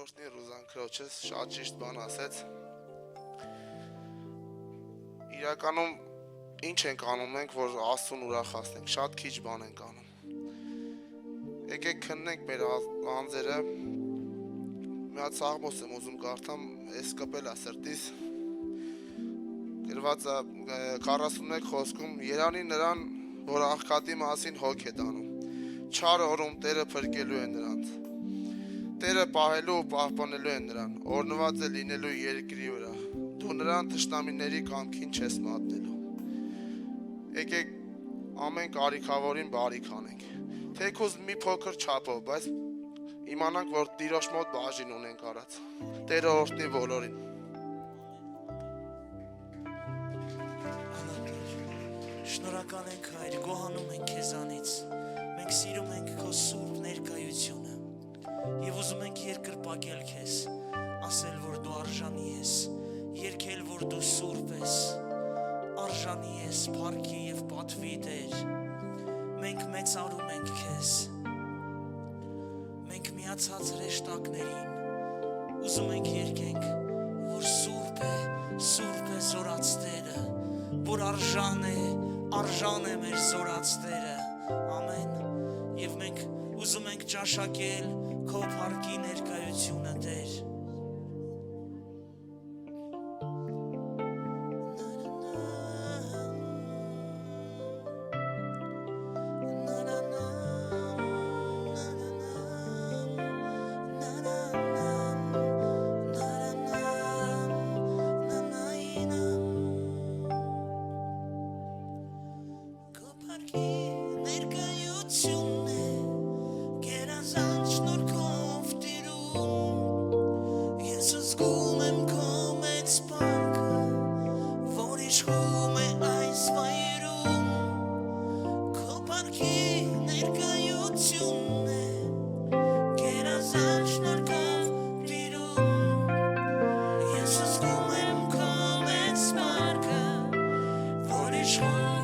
Օրհնի Ռուզան քրոջս, շատ ճիշտ բան ասեց։ Իրականում ինչ ենք անում մենք, որ Աստծուն ուրախացնենք, շատ քիչ բան ենք անում։ Եկեք քննենք մեր անձերը։ Մի հատ Սաղմոս եմ ուզում կարդամ, էս կպել է սրտիս։ Գրված է 41 խոսքում. Երանի նրան, որ աղքատի մասին հոգ է տանում, չար օրում Տերը փրկելու է նրանց, Տերը պահելու ու պահպանելու է նրան, օրհնված է լինելու երկրի վրա, դու նրան թշնամիների կամքին չես մատնելու։ Եկեք ամեն կարիքավորին բարիք անենք, թեկուզ մի փոքր չափով, բայց իմանանք, որ Տիրոջ մոտ բաժին ունենք արած։ Տերը օրհնի բոլորին։ Շնորհակալ ենք, Հայր, գոհանում ենք քեզանից։ Մենք սիրում ենք քո սուրբ ներկայությունը եւ ուզում ենք երկրպագել քեզ, ասել, որ դու արժանի ես, երգել, որ դու սուրբ ես, արժանի ես փառքի եւ պատվի Տեր։ Մենք մեծարում ենք քեզ։ Մենք միացած հրեշտակներին ուզում ենք երգենք, որ սուրբ է զորած Տերը, որ արժան է մեր զորած Տերը, ամեն, և մենք ուզում ենք ճաշակել քո փառքի ներկայությունը Տեր։ Sure.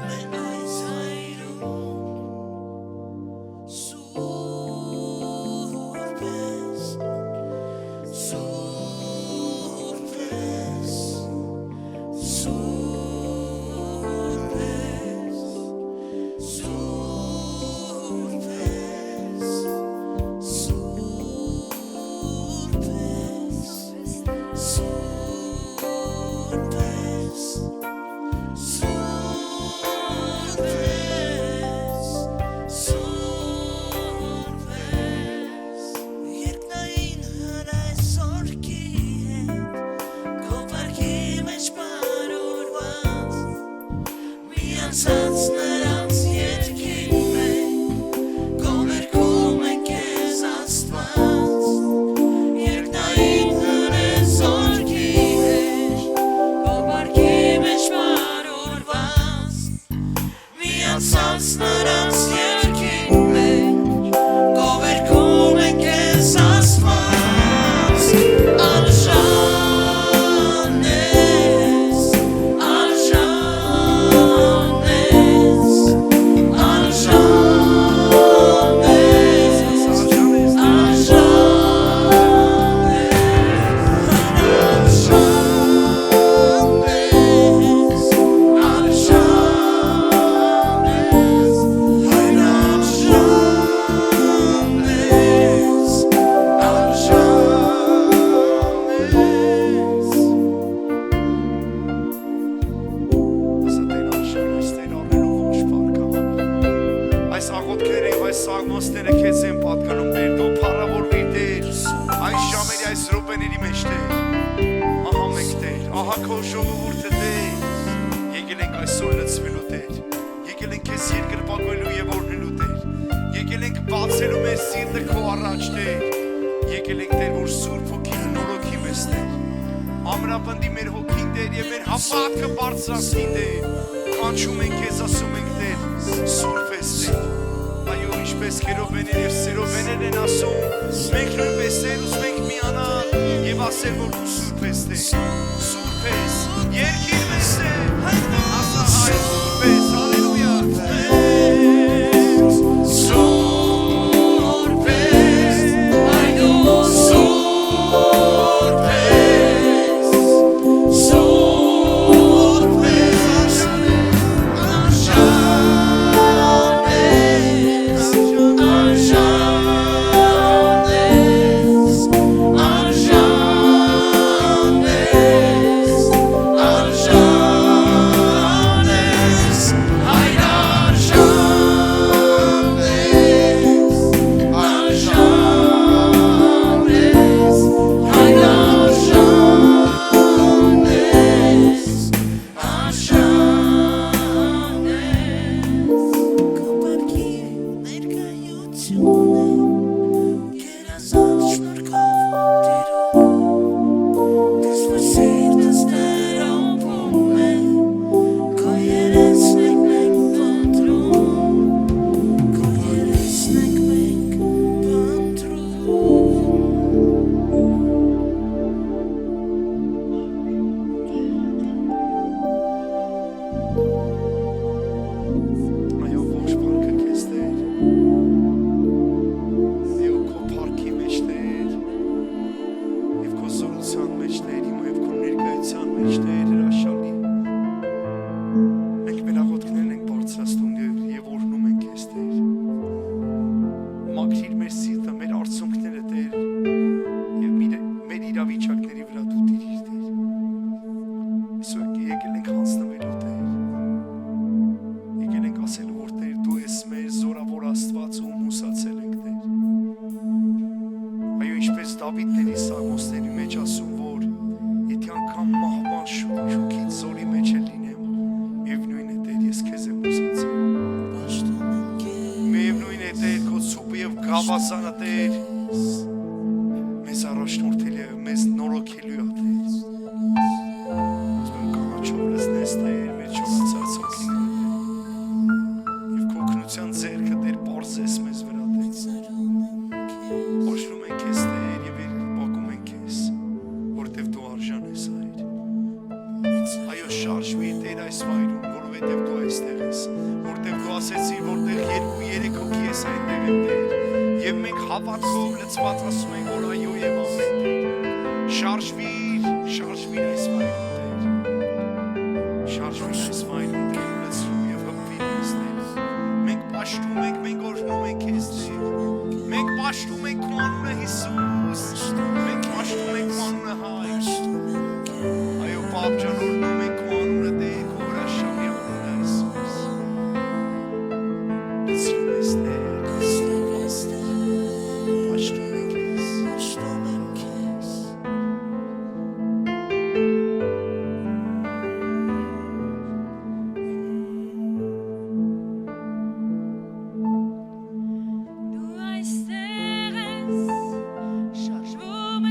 Charge-vous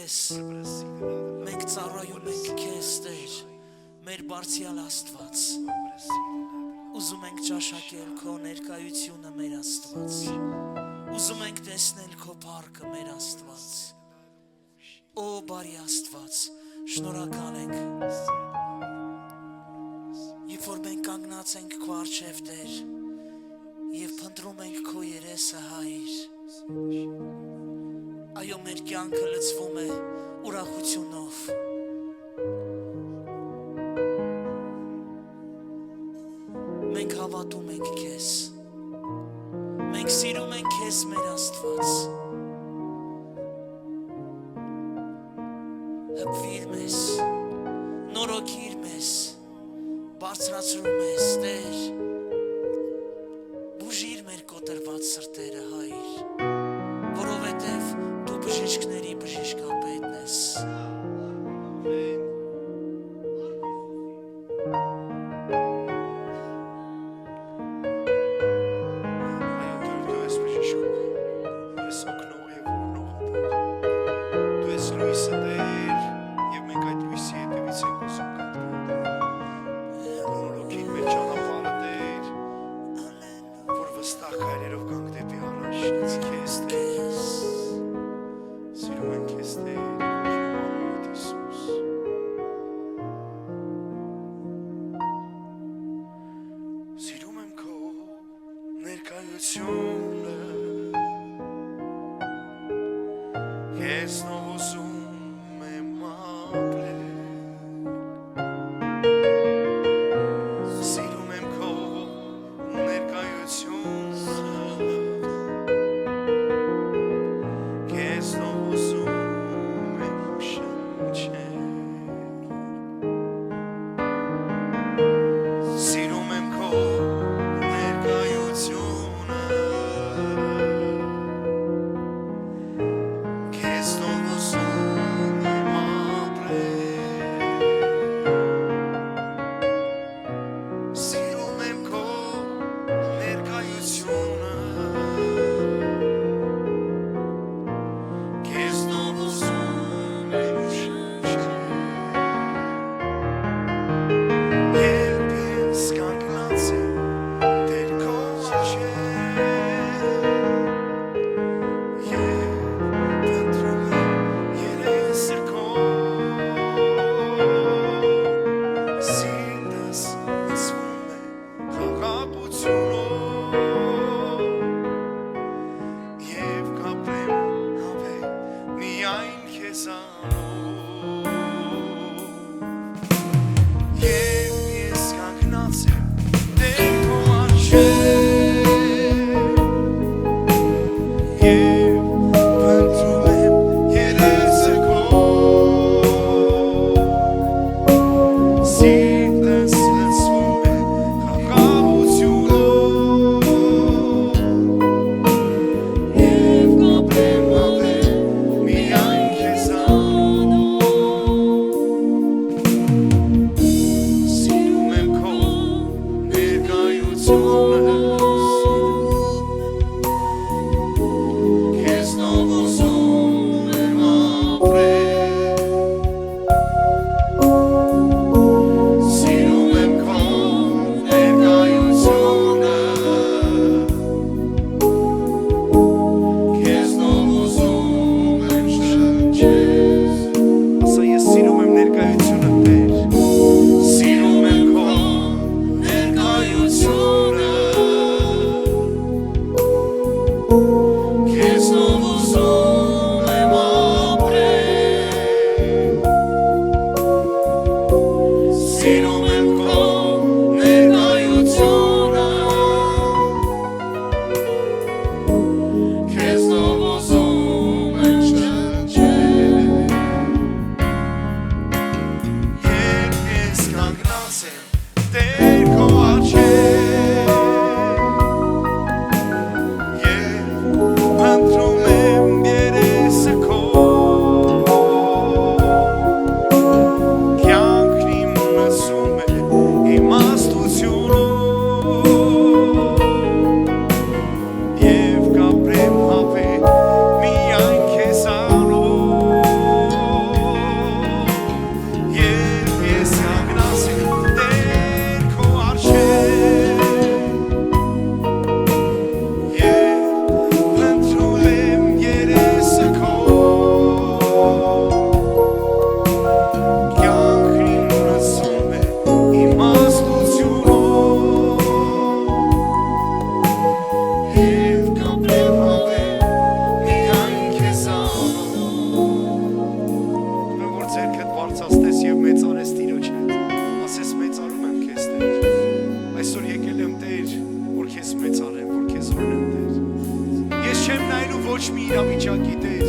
քեզ մենք ծառայում ենք քեզ Տեր մեր բարձրյալ Աստված ուզում ենք ճաշակել քո ներկայությունը մեր Աստված ուզում ենք տեսնել քո փառքը մեր Աստված Օ բարի Աստված շնորհակալ ենք Երբ որ մենք կանգնած ենք քո առջև Տեր եւ փնտրում ենք քո երեսը Հայր Այո մեր կյանքը լցվում է ուրախությունով Մենք հավատում ենք քեզ Մենք սիրում ենք քեզ մեր Աստված Հպվիր մեզ նորոգիր մեզ բարձրացրու մեզ Տեր բուժիր մեր կոտրված սրտերը Հայր որովհետև դու բժիշկների բժիշկապետն ես մեծարեմ, որ քեզ օրհնեմ Տեր։ Ես չեմ նայելու ոչ մի իրավիճակի Տեր։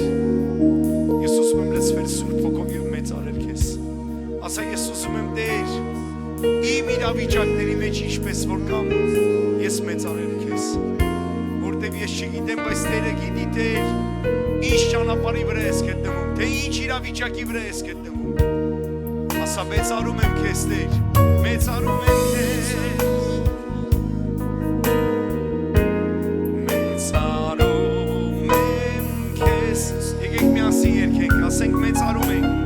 Ես ուզում եմ լցվել Սուրբ Հոգով եւ մեծարել քեզ։ Ասա ես ուզում եմ Տեր, իմ իրավիճակների մեջ ինչպես որ կամ ես մեծարել քեզ, որտեվ ես չգիտեմ, բայց Տերը գիտի Տեր, ինչ ճանապարհի վրա ես գտնվում, թե ինչ իրավիճակի վրա ես գտնվում։ Ասա մեծարում եմ քեզ Տեր, մեծարում եմ քեզ, մեծարում եմ քեզ, եկեք միասին երգենք, ասենք մեծարում ենք։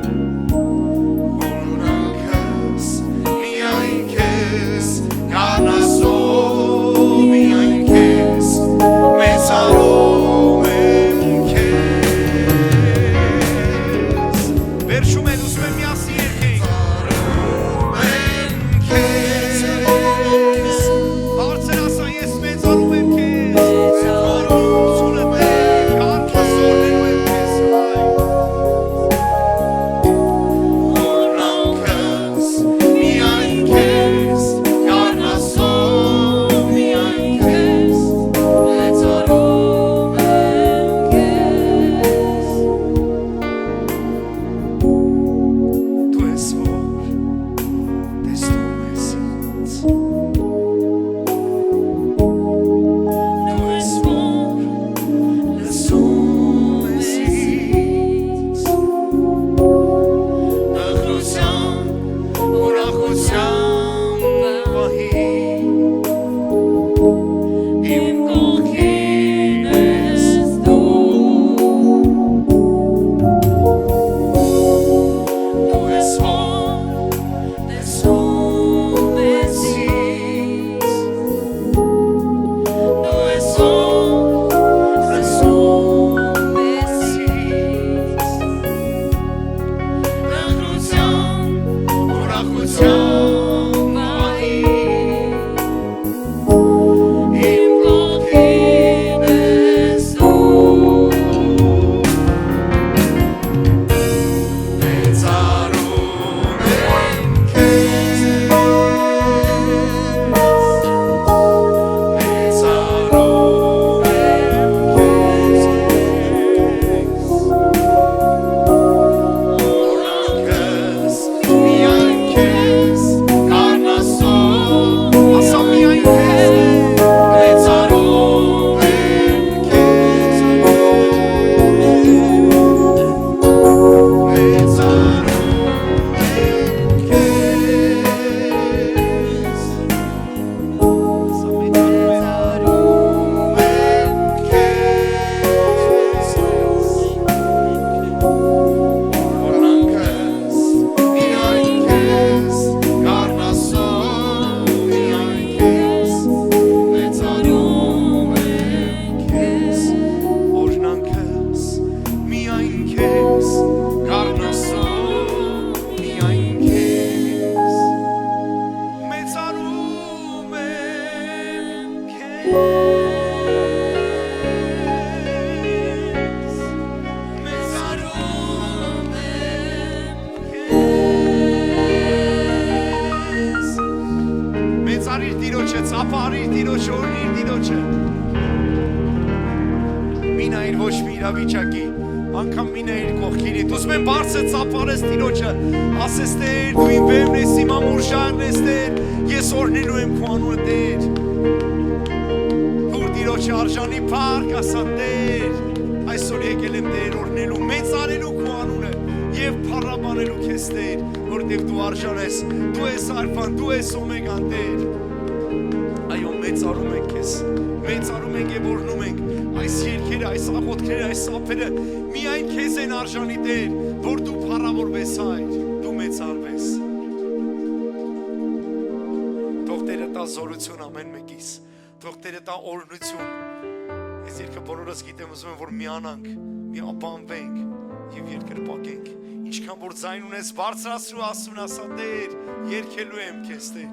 Բարձրացրու ասուն ասա Տեր, երգելու եմ քեզ Տեր։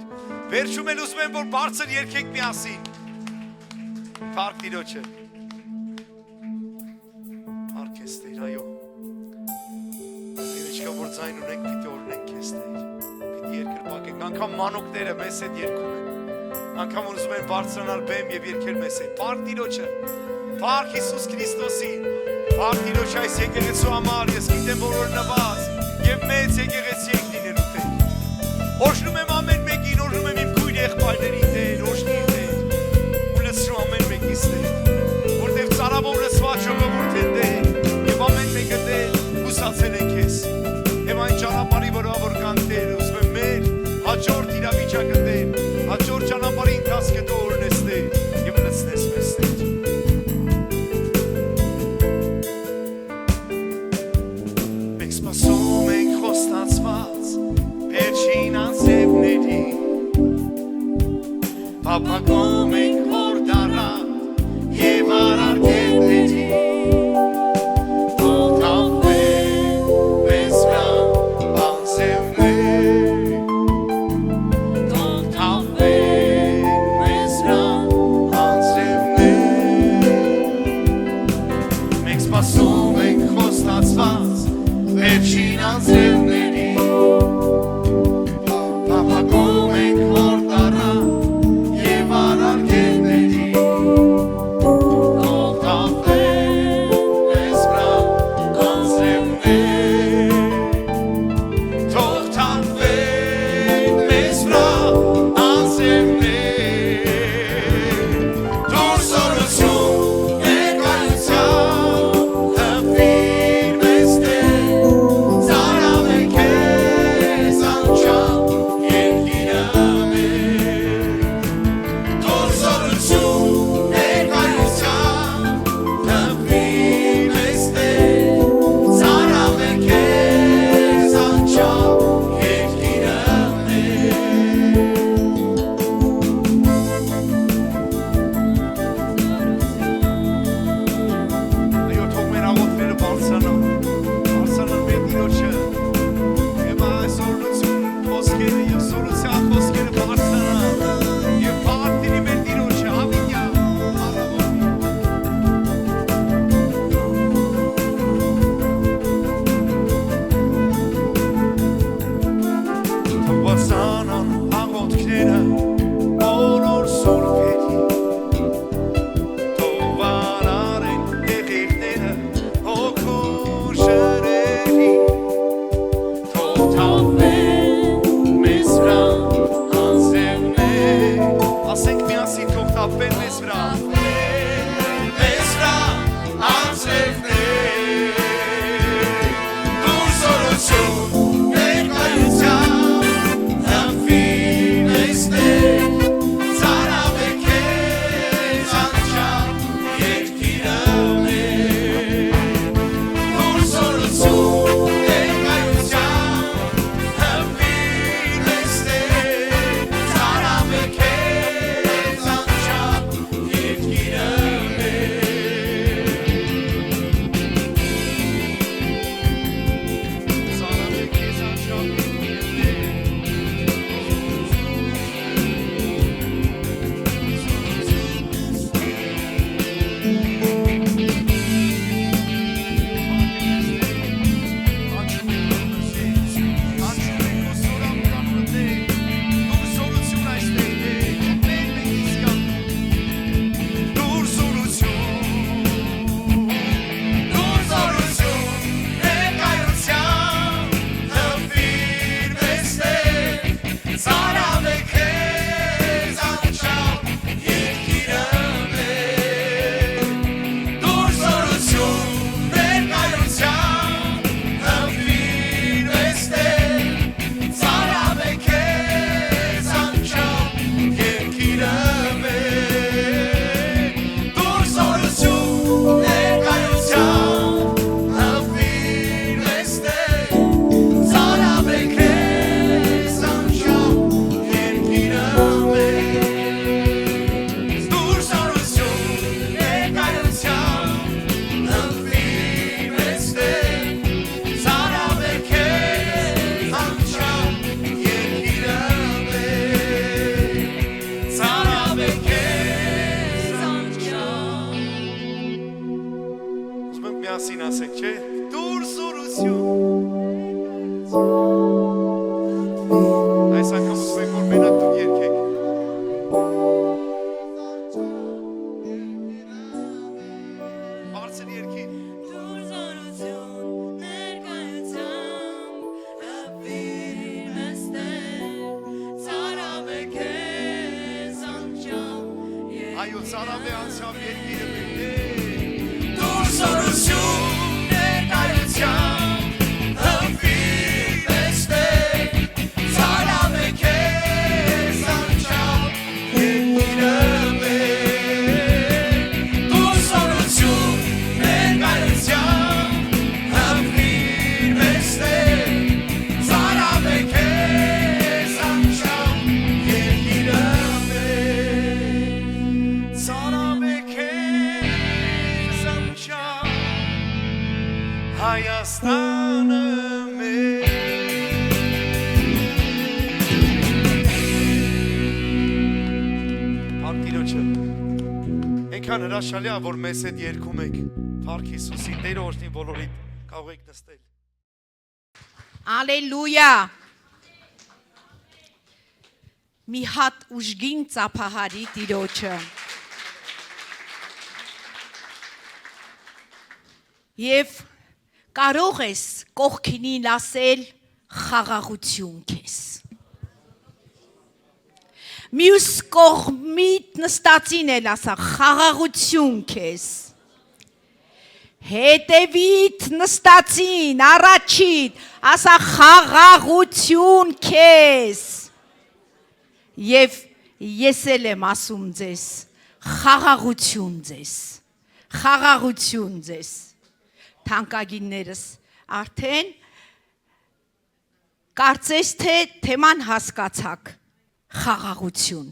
Վերջում էլ ուզում եմ որ բարձր երգեք միասին։ Փառք Տիրոջը։ Փառք քեզ Տեր, այո։ Ինչքան որ ձայն ունենք, պիտի օրհնենք քեզ Տեր։ Պիտի երկրպագենք, անգամ մանուկները մեզ հետ երգում են։ Անգամ ուզում են բարձրանալ բեմ եւ երգել մեզ հետ։ Փառք Տիրոջը։ Փառք Հիսուս Քրիստոսին։ Փառք Տիրոջ այս եկեղեցու համար, ես գիտեմ որ նվազ եւ մեծ եկեղեցի եք լինելու Տեր։ Օրհնում եմ ամեն մեկին, օրհնում եմ իմ քույր եղբայրներին Տեր, օրհնի Տեր։ Ու լսրու ամեն մեկից Տեր, որտեղ ծարավով լսված ժողովուրդ են Տեր, եւ ամեն մեկը Տեր հուսացել են քեզ։ Եվ այն ճանապարհի վրա որ կան Տեր, ուզում եմ մեր հաջորդ իրավիճակը Տեր, հաջորդ ճանապարհի ընթացքը դու օրհնես Տեր եւ լցնես մեզ Տեր։ Մենք սպասում ենք խոստացված վերջին անձրևների, փափագում ենք որ դառա եւ արարքների, միասին ասենք, չէ՞։ Դուր սուրություն։ Այս անգամ ուզում ենք որ մենակ դուք երգեք։ Այո, ծարավե անցավ երկիրը մեր Դու սորություն ներկայության հմվիր մեստեր ծարավե քեզ անչավ երկիրը մեր Դու սորություն ներկայության հմվիր մեստեր ծարավե քեզ անչավ երկիրը մեր Ծարավե քեզ անչավ Հայաստանը մեր Արտիրոջը Ենքան հրաշալի է, որ մեզ հետ երկում եք Փառք Հիսուսի Տերը օրհնի բոլորիդ կարող եք նստել Ալելույա մի հատ ուժգին ծափահարի տիրոջը Եվ կարող ես կողքինին ասել խաղաղություն քեզ Մյուս կողմիդ նստածին էլ ասա խաղաղություն քեզ Հետևիդ նստածին առաջիդ ասա խաղաղություն քեզ Եվ ես էլ եմ ասում ձեզ խաղաղություն ձեզ Թանկագիններս արդեն կարծես թե թեման հասկացաք խաղաղություն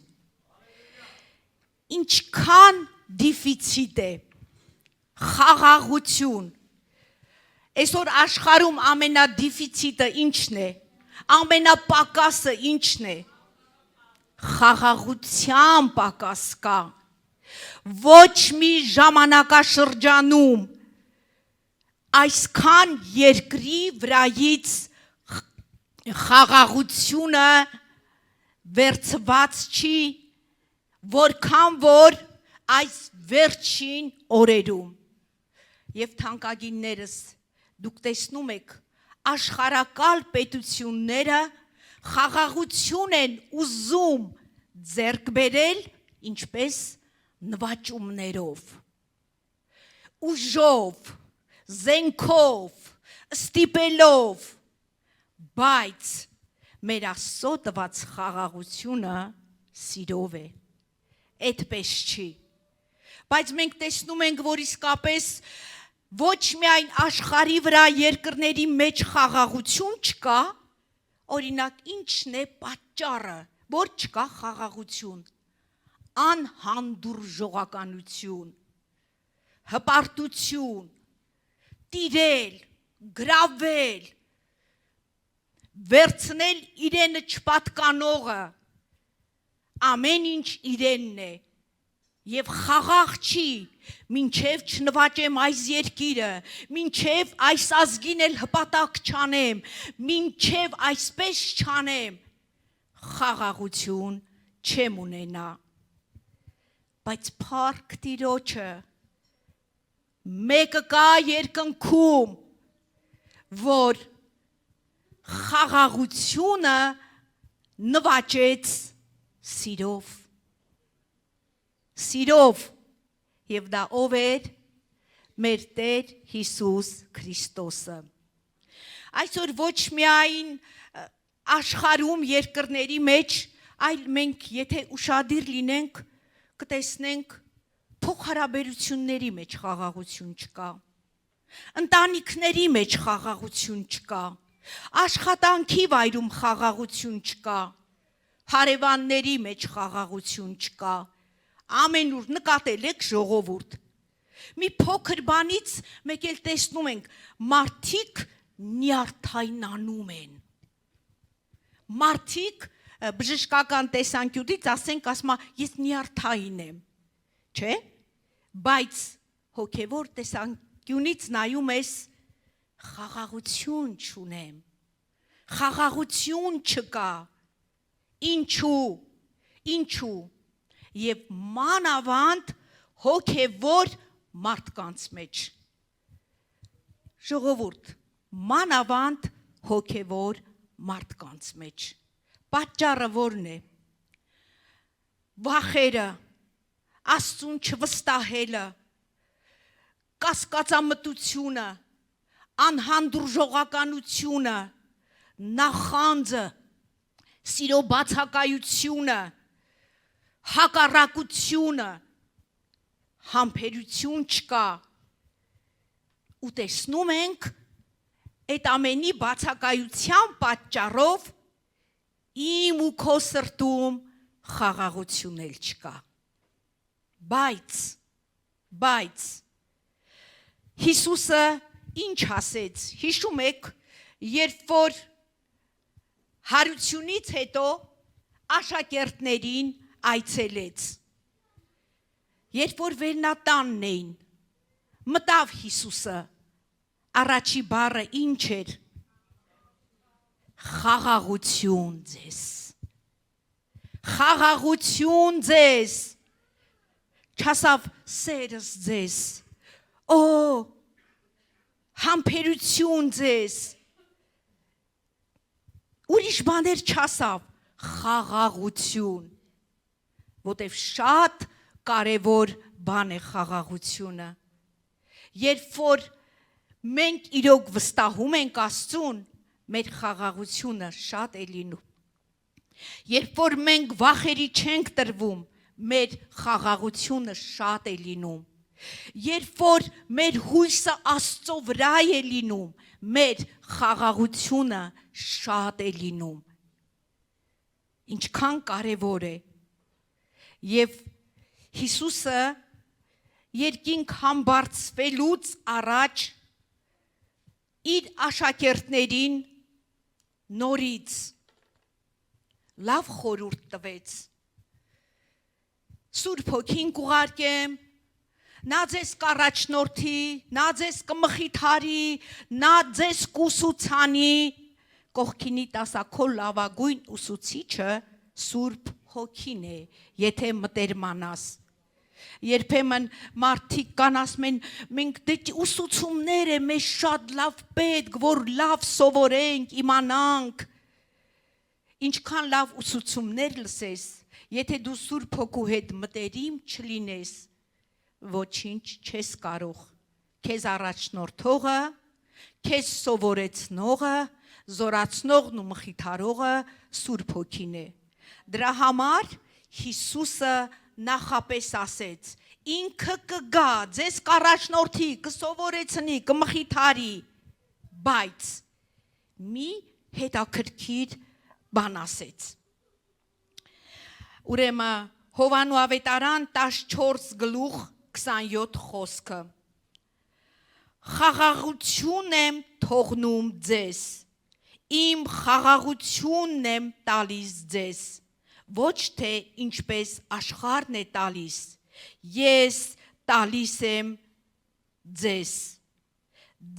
Ինչքան դիֆիցիտ է խաղաղություն Այսօր աշխարհում ամենադիֆիցիտը ինչն է ամենապակասը ինչն է խաղաղության պակաս կա ոչ մի ժամանակաշրջանում այսքան երկրի վրայից խաղաղությունը վերցված չի որքան որ այս վերջին օրերում եւ թանկագիններս դուք տեսնում եք աշխարհակալ պետությունները խաղաղություն են ուզում ձեռք բերել ինչպես նվաճումներով ուժով զենքով ստիպելով բայց մեր Աստծո տված խաղաղությունը սիրով է այդպես չի բայց մենք տեսնում ենք որ իսկապես ոչ միայն աշխարհի վրա երկրների մեջ խաղաղություն չկա օրինակ ինչն է պատճառը որ չկա խաղաղություն անհանդուրժողականություն հպարտություն տիրել գրավել վերցնել իրենը չպատկանողը ամեն ինչ իրենն է եւ խաղաղ չի մինչեւ չնվաճեմ այս երկիրը մինչեւ այս ազգին էլ հպատակ չանեմ մինչեւ այսպես չանեմ խաղաղություն չեմ ունենա բայց փառք Տիրոջը մեկը կա երկնքում որ խաղաղությունը նվաճեց սիրով եւ դա ով էր մեր Տեր Հիսուս Քրիստոսը այսօր ոչ միայն աշխարհում երկրների մեջ այլ մենք եթե ուշադիր լինենք կտեսնենք փոխհարաբերությունների մեջ խաղաղություն չկա ընտանիքների մեջ խաղաղություն չկա աշխատանքի վայրում խաղաղություն չկա հարևանների մեջ խաղաղություն չկա ամենուր նկատել եք ժողովուրդ մի փոքր բանից մեկ էլ տեսնում ենք մարդիկ նյարդայնանում են մարդիկ բժշկական տեսանկյունից ասենք ասма ես նյարդային եմ չէ բայց հոգևոր տեսանկյունից նայում ես խաղաղություն չունեմ խաղաղություն չկա ինչու եւ մանավանդ հոգևոր մարդկանց մեջ ժողովուրդ մանավանդ հոգևոր մարդկանց մեջ պատճառը որն է վախերը Աստծուն չվստահելը, կասկածամտությունը, անհանդուրժողականությունը, նախանձը, սիրո բացակայությունը, հակառակությունը, համբերություն չկա։ Ու տեսնում ենք, այդ ամենի բացակայության պատճառով իմ ու քո սրտում խաղաղություն էլ չկա։ Բայց Հիսուսը ինչ ասեց, հիշում եք, երբ որ հարությունից հետո աշակերտներին այցելեց, երբ որ վերնատանն էին, մտավ Հիսուսը, առաջի բառը ինչ էր, խաղաղություն ձեզ, խաղաղություն ձեզ, չասավ սերս ձեզ, համբերություն ձեզ, ուրիշ բաներ չասավ, խաղաղություն, որտև շատ կարևոր բան է խաղաղությունը, երբ որ մենք իրոք վստահում ենք Աստծուն, մեր խաղաղությունը շատ է լինում, երբ որ մենք վախերի չենք տրվում, մեր խաղաղությունը շատ է լինում, երբ որ մեր հույսը Աստծո վրա է լինում, մեր խաղաղությունը շատ է լինում, ինչքան կարևոր է, և Հիսուսը երկինք համբարձվելուց առաջ իր աշակերտներին նորից լավ խորհուրդ տվեց, Սուրբ Հոգին կուղարկեմ, նա ձեզ կառաջնորդի, նա ձեզ կմխիթարի, նա ձեզ կուսուցանի, կողքինի տասա քո լավագույն ուսուցիչը Սուրբ Հոգին է, եթե մտերմանաս։ Երբեմն մարդիկ կան ասում են, մենք դե ուսուցումներ է մեզ շատ լավ պետք, որ լավ սովորենք, իմանանք, ինչքան լավ ուսուցումներ լսես, եթե դու Սուրբ Հոգու հետ մտերիմ չլինես, ոչինչ չես կարող, քեզ առաջնորդողը, քեզ սովորեցնողը, զորացնողն ու մխիթարողը Սուրբ Հոգին է, դրա համար Հիսուսը նախապես ասեց, ինքը կգա, ձեզ կառաջնորդի, կսովորեցնի, կմխիթարի, բայց մի հետաքրքիր բան ասեց, ուրեմն Հովանու ավետարան 14:27 խոսքը, խաղաղություն եմ թողնում ձեզ, իմ խաղաղությունն եմ տալիս ձեզ, ոչ թե ինչպես աշխարհն է տալիս, ես տալիս եմ ձեզ,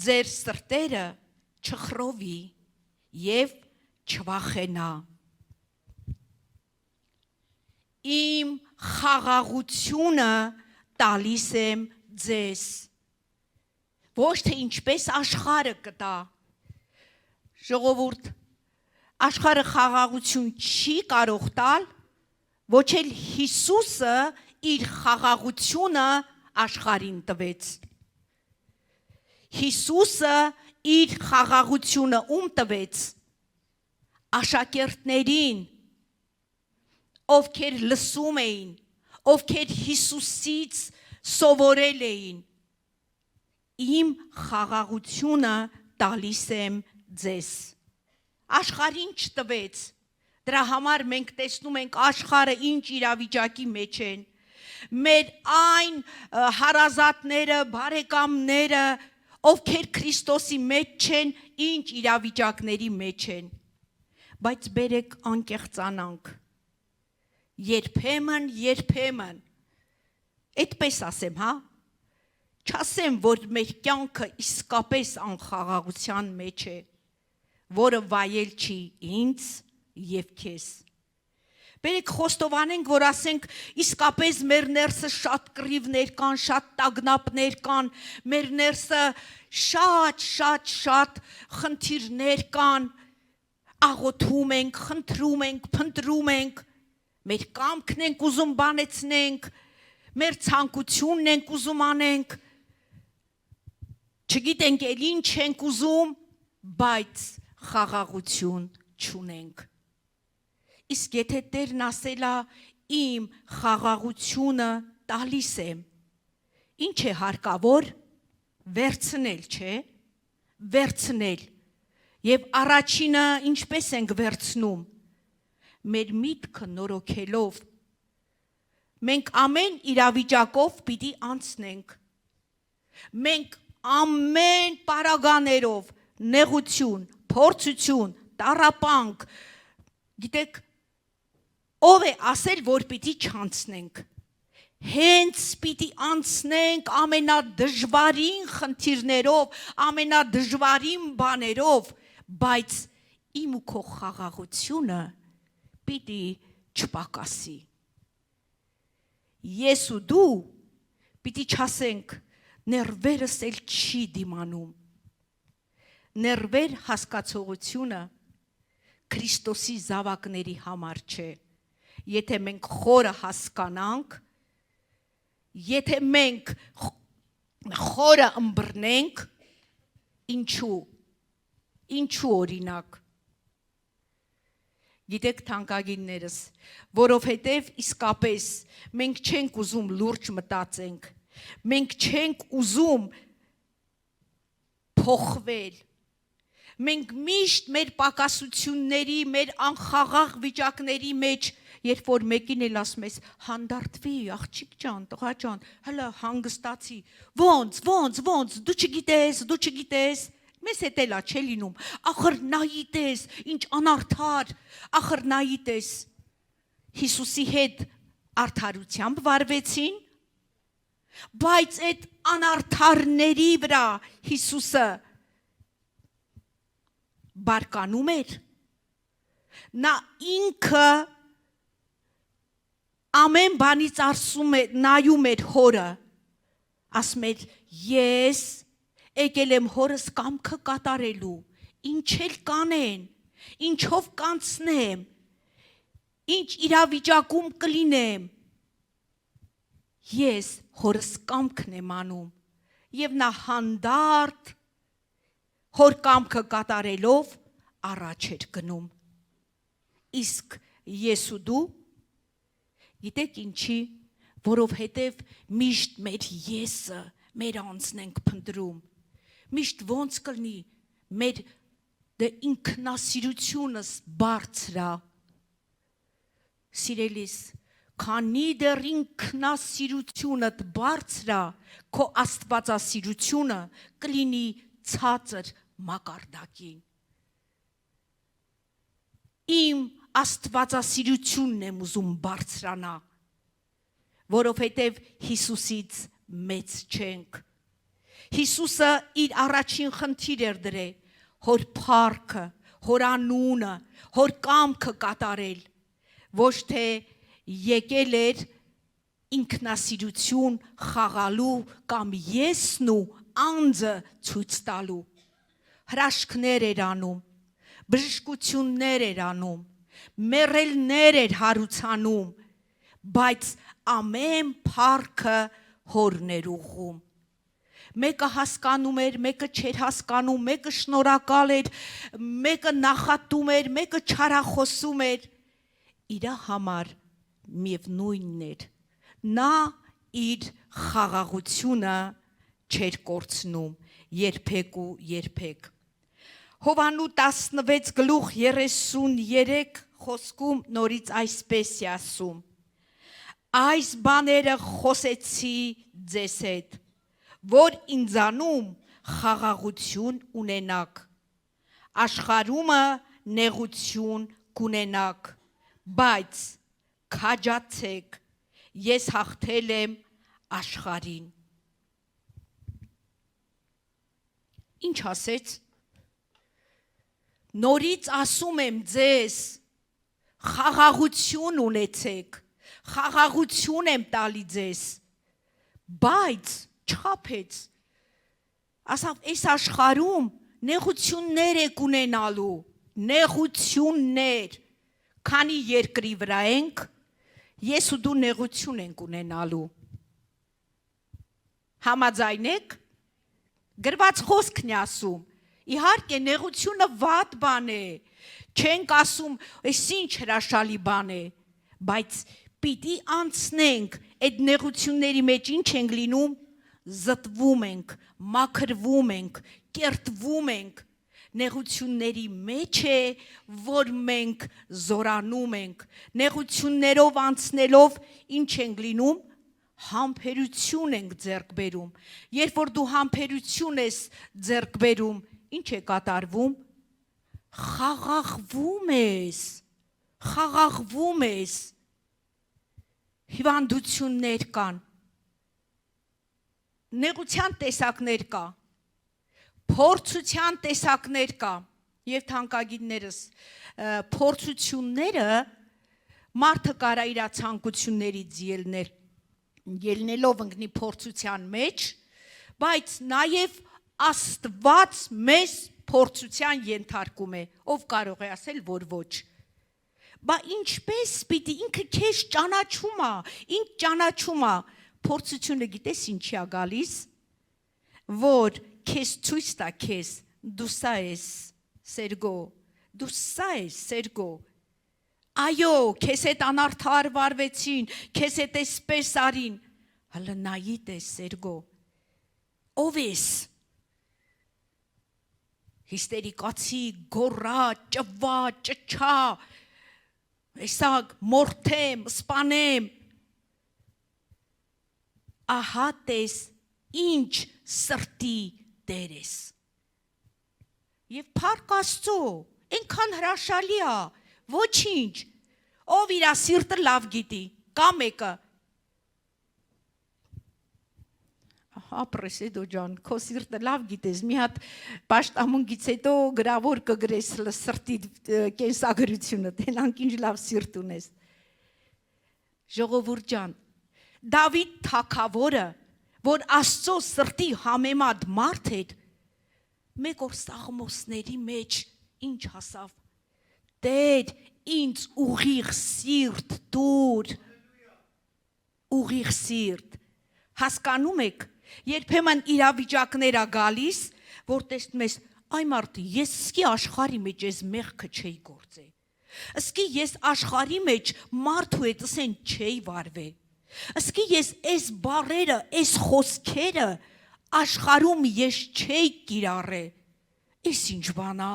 ձեր սրտերը չխռովի և չվախենա, իմ խաղաղությունը տալիս եմ ձեզ, ոչ թե ինչպես աշխարհը կտա, ժողովուրդ, աշխարհը խաղաղություն չի կարող տալ, ոչ էլ Հիսուսը իր խաղաղությունը աշխարհին տվեց, Հիսուսը իր խաղաղությունը ում տվեց, աշակերտներին, ովքեր լսում էին, ովքեր Հիսուսից սովորել էին, իմ խաղաղությունը տալիս եմ ձեզ, աշխարհին չտվեց, դրա համար մենք տեսնում ենք աշխարհը ինչ իրավիճակի մեջ են, մեր այն հարազատները, բարեկամները, ովքեր Քրիստոսի մեջ չեն, ինչ իրավիճակների մեջ են, բայց բերեք անկեղծանանք, երբեմն, այդպես ասեմ, չասեմ, որ մեր կյանքը իսկապես անխաղաղության մեջ է, որը վայել չի ինձ և քեզ, բերեք խոստովանենք, որ ասենք, իսկապես մեր ներսը շատ կռիվներ կան, շատ տագնապներ կան, մեր ներսը շատ խնդիրներ կան, աղոթում ենք, խնդրում ենք, փնտրում ենք, մեր կամքն ենք ուզում բանեցնենք, մեր ցանկությունն ենք ուզում անենք, չգիտենք էլ ինչ ենք ուզում, բայց խաղաղություն չունենք։ Իսկ եթե Տերն ասելա իմ խաղաղությունը տալիս եմ, ինչ է հարկավոր վերցնել, չէ՞, վերցնել։ Եվ առաջինը ինչպես ենք վերցնում, մեր միտքը նորոգելով, մենք ամեն իրավիճակով պիտի անցնենք, մենք ամեն պարագաներով, նեղություն, փորձություն, տառապանք, գիտեք, ով է ասել, որ պիտի չանցնենք, հենց պիտի անցնենք ամենադժվարին խնդիրներով, ամենադժվարին բաներով, բայց իմ ու քո խաղաղությունը պիտի չպակասի։ Ես ու դու պիտի չասենք, ներվերս էլ չի դիմանում։ Ներվեր հասկացողությունը Քրիստոսի զավակների համար չէ։ Եթե մենք խորը հասկանանք, եթե մենք խորը ըմբռնենք, ինչու օրինակ։ Գիտեք թանկագիններս, որովհետև իսկապես մենք չենք ուզում լուրջ մտածենք, մենք չենք ուզում փոխվել, մենք միշտ մեր պակասությունների, մեր անխաղաղ վիճակների մեջ, երբ որ մեկին էլ ասում ես, հանդարտվի, աղջիկ ջան, տղա ջան, հələ հանգստացի, ոնց, դու չգիտես, մեզ հետ էլա չէ լինում, ախր նայի տես, ինչ անարդար, ախր նայի տես, Հիսուսի հետ արդարությամբ վարվեցին, բայց այդ անարդարների վրա Հիսուսը բարկանում էր, նա ինքը ամեն բանից նայում էր հորը, ասում էր, ես եկել եմ հորս կամքը կատարելու, ինչ էլ կանեն, ինչով կանցնեմ, ինչ իրավիճակում կլինեմ, ես հորս կամքն եմ անում, և նա հանդարտ հոր կամքը կատարելով առաջ էր գնում, իսկ ես ու դու, գիտեք ինչի, որովհետև միշտ մեր եսը, մեր անձն ենք փնտրում, միշտ ոնց կլինի, մեր ինքնասիրությունս բարձրա, սիրելիս, քանի դեռ ինքնասիրությունդ բարձրա, քո աստվածասիրությունը կլինի ցածր մակարդակին։ Իմ աստվածասիրությունն եմ ուզում բարձրանա, որովհետև Հիսուսից մեծ չենք։ Հիսուսը իր առաջին խնդիր էր դրել, հոր փառքը, հոր անունը, հոր կամքը կատարել, ոչ թե եկել էր ինքնասիրություն խաղալու կամ եսն ու անձը ցույց տալու, հրաշքներ էր անում, բժշկություններ էր անում, մեռելներ էր հարուցանում, բայց ամեն փառքը հորն էր ուղղում։ Մեկը հասկանում էր, մեկը չէր հասկանում, մեկը շնորհակալ էր, մեկը նախատում էր, մեկը չարախոսում էր, իր համար միևնույնն էր, նա իր խաղաղությունը չէր կորցնում երբեք ու երբեք։ Հովանու 16:33 խոսքում նորից այսպես է ասում. այս բաները խոսեցի ձեզ հետ, որ ինձանում խաղաղություն ունենաք, աշխարհումը նեղություն կունենաք, բայց քաջացեք, ես հաղթել եմ աշխարհին։ Ինչ ասեց։ Նորից ասում եմ ձեզ, խաղաղություն ունեցեք, խաղաղություն եմ տալի ձեզ, բայց չխաբեց, ասավ, այս աշխարհում նեղություններ եք ունենալու, նեղություններ, քանի երկրի վրա ենք, ես ու դու նեղություն ենք ունենալու, Համաձայն եք։ Գրված խոսքն է ասում։ Իհարկե նեղությունը վատ բան է։ Չենք ասում, այս ինչ հրաշալի բան է, բայց պիտի անցնենք այդ նեղությունների մեջ ինչ ենք լինում, զտվում ենք, մաքրվում ենք, կերտվում ենք։ Նեղությունների մեջ է, որ մենք զորանում ենք։ Նեղություններով անցնելով ինչ ենք լինում, համբերություն ենք ձեռք բերում։ Երբ որ դու համբերություն ես ձեռք բերում, ինչ է կատարվում, խաղաղվում ես, հիվանդություններ կան, նեղության տեսակներ կա, փորձության տեսակներ կա, եւ թանկագիններս, փորձությունները մարդը կարա իր ցանկություններից ելնելով ընկնի փորձության մեջ, բայց նաեւ Աստված մեզ փորձության ենթարկում է, ով կարող է ասել, որ ոչ։ Բա ինչպես պիտի ինքը քեզ ճանաչում է, ինչ ճանաչում է, փորձությունը գիտես ինչի է գալիս, որ քեզ ցույց տա քեզ, դու սա ես, Սերգո, դու սա ես, Սերգո։ Այո, քեզ հետ անարդար վարվեցին, քեզ հետ էսպես արին, հələ նայիդ ես, Սերգո, ով ես։ Հիստերիկացի, գոռա, ճվա, ճչա, էսակ մորթեմ, սպանեմ։ Ահա տես ինչ սրտի դեր ես։ Եվ փառք Աստծո, այնքան հրաշալի է, ոչինչ, ով իր սիրտը լավ գիտի, կա մեկը։ Ապրեսեդո ջան, քո սիրտը լավ գիտես, մի հատ պաշտամունքից հետո գրավոր կգրես սրտի կենսագրությունը, տենանք ինչ լավ սիրտ ունես։ Ժողովուրդ ջան, Դավիթ թագավորը, որ Աստծո սրտի համեմատ մարդ էր, մեկ օր Սաղմոսների մեջ ինչ հասավ։ Տեր, ինձ ուղիղ սիրտ տուր։ Ուղիղ սիրտ։ Հասկանում եք, երբեմն իրավիճակներ ա գալիս, որ տեսնում ես, այ մարդի, ես սկի աշխարհի մեջ ես մեղքը չէի գործե։ Սկի ես աշխարհի մեջ մարդու հետ ասեն չէի վարվե։ Սկի ես այս բառերը, այս խոսքերը աշխարհում ես չէի կիրառե։ Էս ինչ բանա։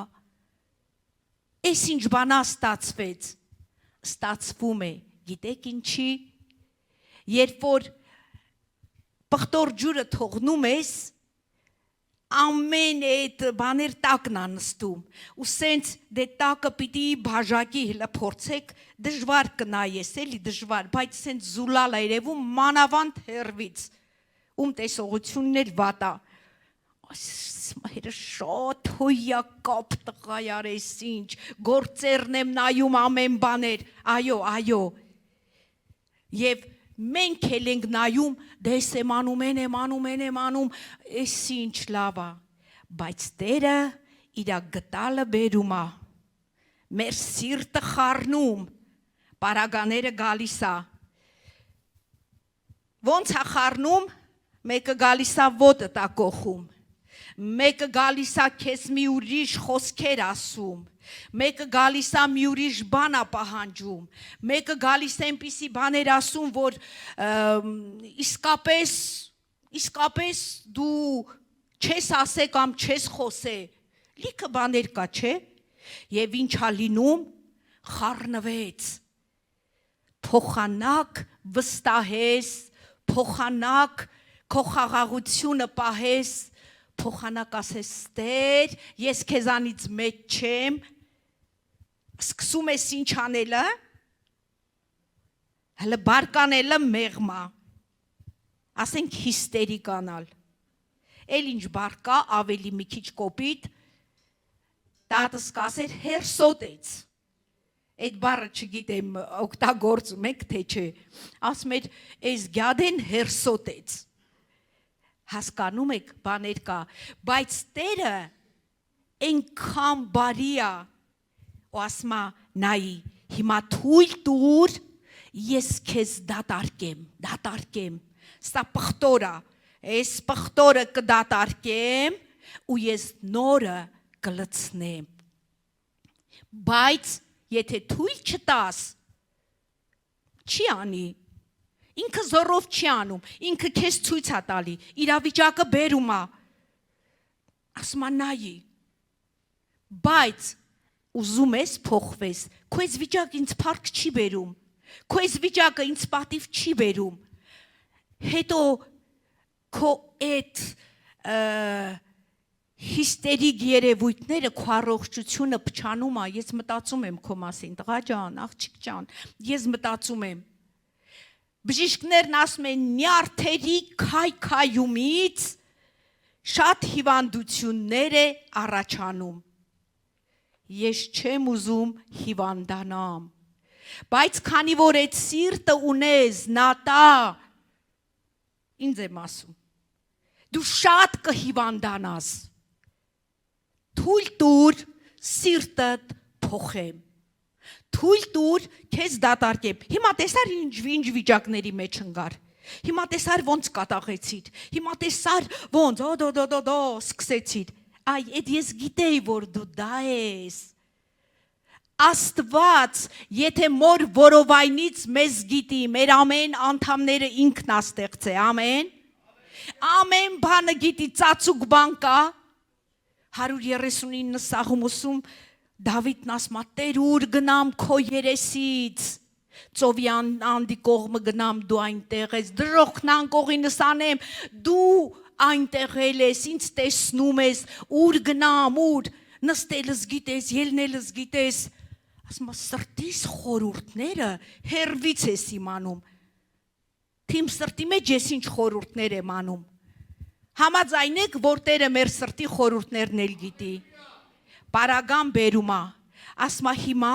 Էս ինչ բանա ստացվեց։ Ստացվում է, գիտեք ինչի։ Երբ որ պղտոր ջուրը թողնում ես, ամեն այդ բաներ տակն անստում, ու սենց դե տակը պիտի բաժակի հլը փորձեք, դժվար կնայես, էլի դժվար, բայց սենց զուլալ երևում մանավանդ հերվից, տեսողությունն էր վատա, մայրը շատ հոյակապ տղա արես ինչ, գործերն եմ նայում ամեն բաներ, այո, և մենք էլ ենք նայում, դես եմ անում, ես ինչ լավ է, բայց Տերը իրա գտալը բերում է, մեր սիրտը խառնում, պարագաները գալիս է, ոնց է խառնում, մեկը գալիս է ոտը տա կողում, մեկը գալիս է քեզ մի ուրիշ խոսքեր ասում, մեկը գալիս է մի ուրիշ բան է պահանջում, մեկը գալիս է այնպիսի բաներ ասում, որ իսկապես դու չես ասե կամ չես խոսե, լիքը բաներ կա, չէ, և ինչ է լինում, խառնվեց, փոխանակ վստահես, փոխանակ քո խաղաղությունը պահես, փոխանակ ասես Տեր, ես քեզանից մեծ չեմ, սկսում ես ինչ անելը, հələ բարկանելը մեղմա, ասենք հիստերիկանալ, էլ ինչ բարկա, ավելի մի քիչ կոպիտ, տատս կասեր հերսոտեց, այդ բառը չգիտեմ օգտագործում եք թե չէ, ասում էր այս գյադեն հերսոտեց, հասկանում եք բաներ կա, բայց Տերը այնքան բարի է, ու ասում է նայի, հիմա թույլ տուր, ես քեզ դատարկեմ, սա պղտոր է, Այս պղտորը կդատարկեմ ու ես նորը կլցնեմ։ Բայց եթե թույլ չտաս, չի անի։ Ինքը զորով չի անում, ինքը քեզ ցույց է տալի, իրավիճակը բերում է։ Ասում է նայի։ Բայց ուզում ես փոխվես, քո այս վիճակը ինձ փառք չի բերում, քո այս վիճակը ինձ պատիվ չի բերում։ Հետո քո այդ հիստերիկ երևույթները քո առողջությունը փչանում է, ես մտածում եմ քո մասին, տղա ջան, աղջիկ ջան, ես մտածում եմ։ Բժիշկներն ասում են նյարդերի քայքայումից շատ հիվանդություններ է առաջանում։ Ես չեմ ուզում հիվանդանամ, բայց քանի որ այդ սիրտը ունես, նատա, ինձ եմ ասում, դու շատ կհիվանդանաս, թույլ տուր սիրտդ փոխեմ, թույլ տուր քեզ դատարկեմ, հիմա տեսար ինչ վիճակների մեջ ընկար, հիմա տեսար ոնց կատաղեցիր, հիմա տեսար ոնց սկսեցիր, այ այդ ես գիտեի, որ դու դա ես, Աստված, եթե մոր որովայնից մեզ գիտի, մեր ամեն անդամները ինքն է ստեղծել, ամեն, ամեն բանը գիտի, ծածուկ բան կա, 139 սաղմոսում Դավիթն ասում է, Տեր ուր գնամ քո երեսից, ծովի անդի կողմը գնամ, դու այնտեղ ես, դրոխքն անկողինս անեմ, դու այնտեղ ես, ինձ տեսնում ես, ուր գնամ, ուր, նստելս գիտես, ելնելս գիտես, ասում է, սրտիս խորհուրդները հերվից ես իմանում, թիմ սրտի մեջ ես ինչ խորհուրդներ եմ անում, համաձայնեք, որ Տերը մեր սրտի խորհուրդներն էլ գիտի, Պարագան բերում է, ասում է հիմա